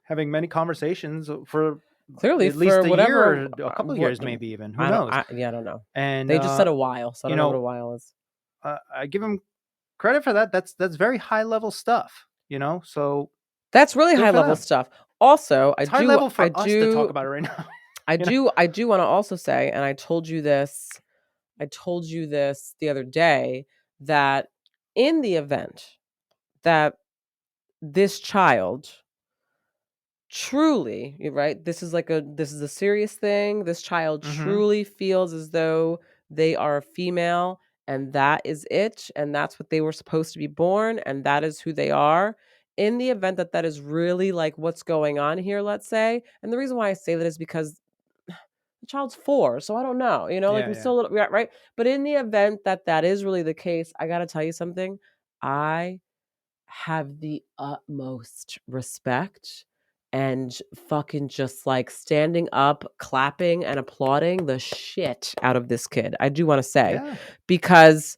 having many conversations for clearly at for least a whatever year, a couple of what years, maybe even. Who I don't knows? I yeah, I don't know. And They just said a while, so I you don't know what a know, while is. I give him credit for that. That's very high level stuff. So That's really good high for level them. stuff. Also, It's high level for us to talk about it right now. you know. I do want to also say, and I told you this the other day, that in the event that this child truly, you're right, this is a serious thing. This child Mm-hmm. truly feels as though they are a female and that is it and that's what they were supposed to be born and that is who they are. In the event that that is really like what's going on here, let's say, and the reason why I say that is because the child's 4, so I don't know, like Yeah, I'm yeah, still a little right? But in the event that that is really the case, I gotta tell you something. I have the utmost respect and fucking just like standing up, clapping and applauding the shit out of this kid. I do wanna say, yeah. because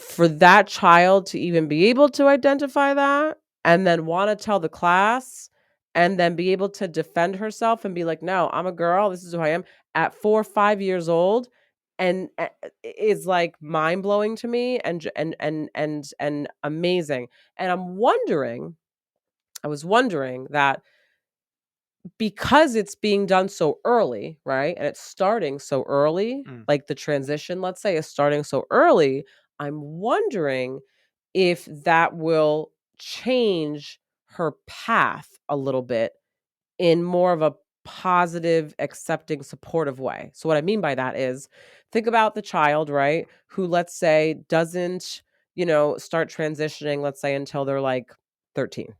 for that child to even be able to identify that and then wanna tell the class and then be able to defend herself and be like, no, I'm a girl. This is who I am at 4 or 5 years old. And is like mind blowing to me and amazing. And I was wondering that because it's being done so early, right? And it's starting so early, Mm. like the transition, let's say, is starting so early. I'm wondering if that will change her path a little bit in more of a positive, accepting, supportive way. So, what I mean by that is think about the child, right? Who, let's say, doesn't, start transitioning, let's say, until they're like 13.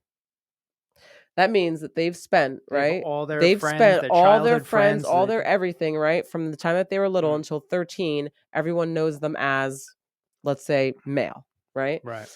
That means that they've spent, They have right? all their They've friends, spent their all their childhood friends, friends. all their everything, right? From the time that they were little Mm. until 13, everyone knows them as, let's say, male, right? Right.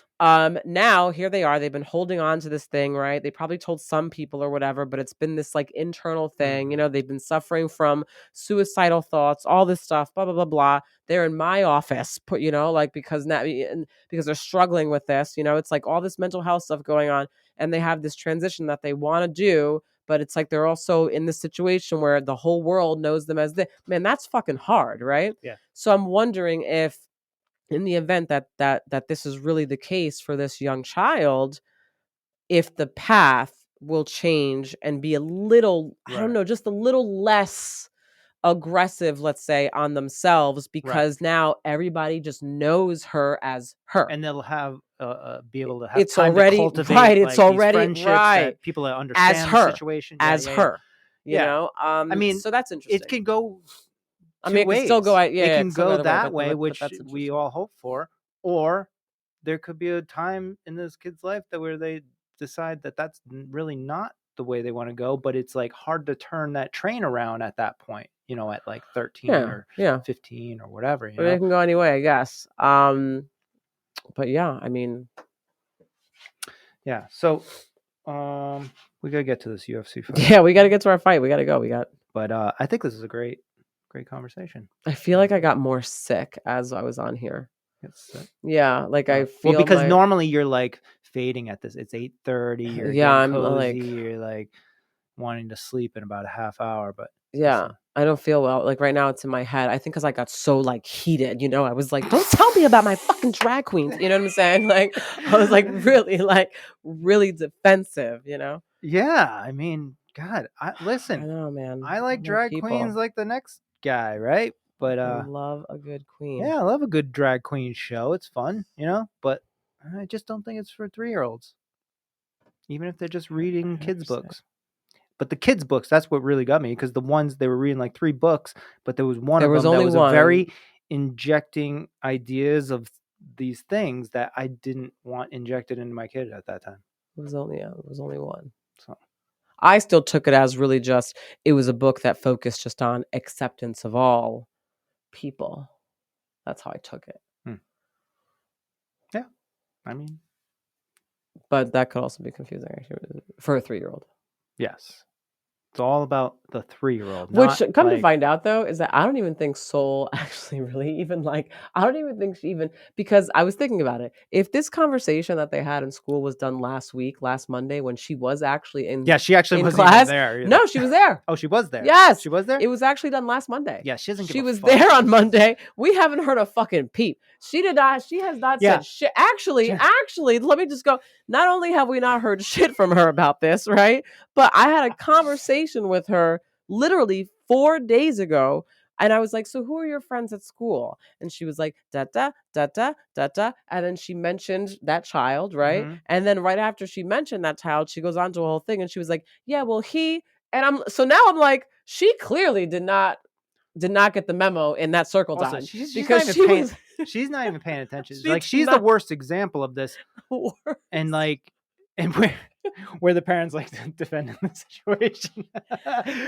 Now here they are. They've been holding on to this thing, right? They probably told some people or whatever, but it's been this like internal thing. Mhm. They've been suffering from suicidal thoughts, all this stuff, blah blah blah blah. They're in my office, like because now and because they're struggling with this. It's like all this mental health stuff going on, and they have this transition that they want to do, but it's like they're also in this situation where the whole world knows them as this. Man, that's fucking hard, right? Yeah. So I'm wondering if in the event that this is really the case for this young child, if the path will change and be a little, I don't Right. know, just a little less aggressive, let's say, on themselves, Right. because now everybody just knows her as her. And they'll have be able to have It's time to already cultivate right. It's like these already friendships right that people that as understand the her, situation. Yeah, as yeah, yeah. her. Yeah. I mean, So that's it interesting. can go I mean, two it could still go ways. out. Yeah, It yeah, it can could still go go either way, that but way, but which that's we interesting. all hope for, or there could be a time in this kid's life that where they decide that that's really not the way they want to go, but it's like hard to turn that train around at that point, at like 13 Yeah, or yeah. 15 or whatever, I mean, it can go any way, I guess. But yeah, I mean, Yeah. So, we gotta get to this UFC fight. yeah, we got to get to our fight. We got to go. But I think this is a great conversation. I feel like I got more sick as I was on here. It's Yeah, like I well, feel because my normally you're like fading at this. It's 8:30. You're yeah, getting I'm cozy. like You're like wanting to sleep in about a half hour. But yeah, listen, I don't feel well. Like right now it's in my head. I think cuz I got so like heated, I was like, "Don't tell me about my fucking drag queens." You know what I'm saying? Like I was like really defensive. yeah. I mean, God, I listen. know, man. I I like know drag queens people. like the next guy, right? But I love a good queen. yeah, I love a good drag queen show. It's fun, But I just don't think it's for 3-year-olds, even if they're just reading I kids' understand. books. But the kids' books, that's what really got me, because the ones they were reading like 3 books, but there was one There of was them that only was a one. very injecting ideas of these things that I didn't want injected into my kid at that time. It was only one. So I still took it as really just it was a book that focused just on acceptance of all people. That's how I took it. yeah, I mean, But that could also be confusing actually for a 3-year-old. yes, it's all about the 3-year-old, Which, not come to like find out though, is that I don't even think Soul actually really even I don't even think she even because I was thinking about it. If this conversation that they had in school was done last Monday, when she was actually in yeah, she actually in wasn't even class, there either. no, she was there. Oh, she was there. Yes, She was there. it was actually done last Monday. Yeah, she doesn't give She a was fuck. there on Monday. We haven't heard a fucking peep. She did not. She has not Yeah. said shit. Actually, let me just go. Not only have we not heard shit from her about this, right? But I had a conversation with her literally 4 days ago. And I was like, so who are your friends at school? And she was like, da da da da da da. And then she mentioned that child, right? Mm-hmm. And then right after she mentioned that child, she goes on to a whole thing and she was like, yeah, well, now I'm like, she clearly did not get the memo in that circle Also, time she's not because even she paying. was She's not even paying attention. she Like did she's the not worst example of this. work. And like, and where the parents like defending the situation.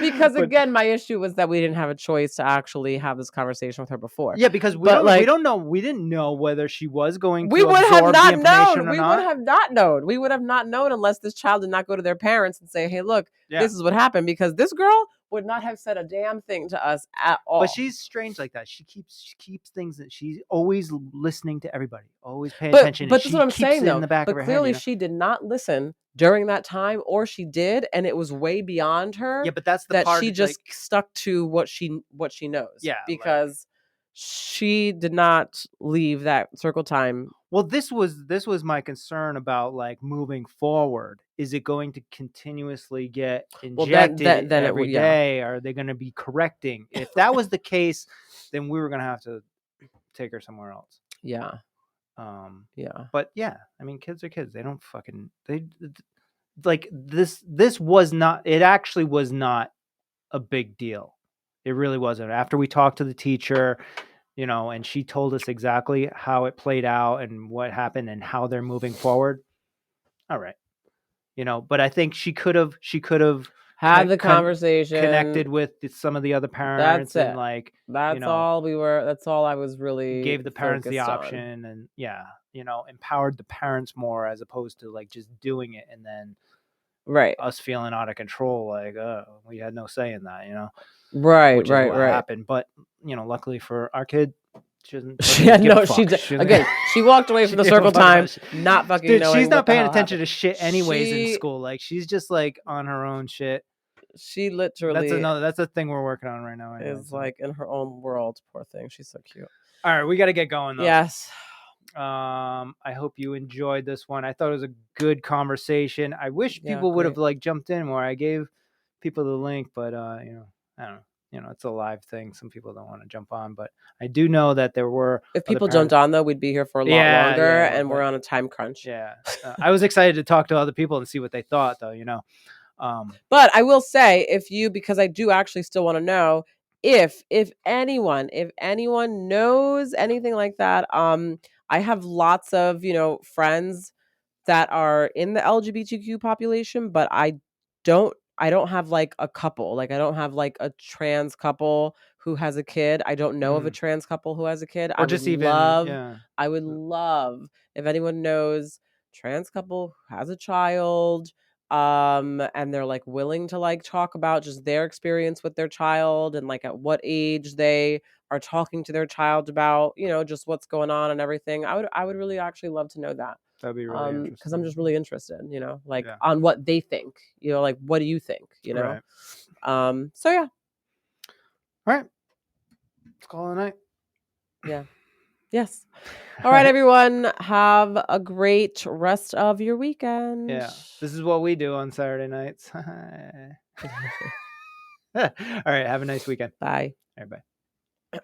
Because But again, my issue was that we didn't have a choice to actually have this conversation with her before. yeah, because But we didn't know whether she was going we to would have absorb the not information known. or We would not. have not known. We would have not known unless this child did not go to their parents and say, "Hey, look, Yeah. this is what happened." Because this girl would not have said a damn thing to us at But all. she's strange like that. She keeps things that she's always listening to everybody, always paying But attention, and that's what she I'm keeps saying it in though. the back of But her head, clearly she did not listen during that time, or she did, and it was way beyond Yeah, her but that's the that she part, just like, stuck to what she knows. yeah, like, Because she did not leave that circle time. well, this was my concern about, like, moving forward. Is it going to continuously get Well, injected then it every would, yeah. day? Are they going to be correcting? If that was the case, then we were going to have to take her somewhere else. Yeah. Um, Yeah. but yeah, I mean, kids are kids. They don't fucking like this. This was not. It actually was not a big deal. It really wasn't. After we talked to the teacher, and she told us exactly how it played out and what happened and how they're moving forward. All right. But I think she could have Have the conversation. connected with some of the other That's parents and, it. like, That's all I was really gave the parents the focused on. option, and empowered the parents more, as opposed to, like, just doing it and then Right. us feeling out of control, like, we had no say in that, Right, which is right, what right. happened. But luckily for our kid, she doesn't She had give a no. fuck. Again. She walked away She from the gave a circle fuck about time, shit. not fucking Dude, knowing she's what not the paying hell attention happened. to shit anyways in She school. Like, she's just, like, on her own shit. she literally That's a thing we're working on right now anyway, is so. like in her own world. Poor thing. She's so cute. All right, we got to get going though. Yes. I hope you enjoyed this one. I thought it was a good conversation. I wish people would have, great. like, jumped in more. I gave people the link, but I don't know. It's a live thing. Some people don't want to jump on, but I do know that there were If other people jumped parents. on though, we'd be here for a lot longer, and we're but on a time crunch. yeah, I was excited to talk to other people and see what they thought, though. But I will say, because I do actually still want to know if anyone knows anything like that. I have lots of friends that are in the LGBTQ population, but I don't have like a couple. Like I don't have like a trans couple who has a kid. I don't know of a trans couple who has a kid. Or just even, yeah. I would love if anyone knows trans couple who has a child, and they're like willing to like talk about just their experience with their child and like at what age they are talking to their child about, just what's going on and everything. I would really actually love to know that. That'd be really interesting. Because I'm just really interested, like Yeah. on what they think, like what do you think, Right. So yeah. All right. Let's call it a night. Yeah. Yes. All right, everyone. Have a great rest of your weekend. Yeah. This is what we do on Saturday nights. All right. Have a nice weekend. Bye. All right, bye.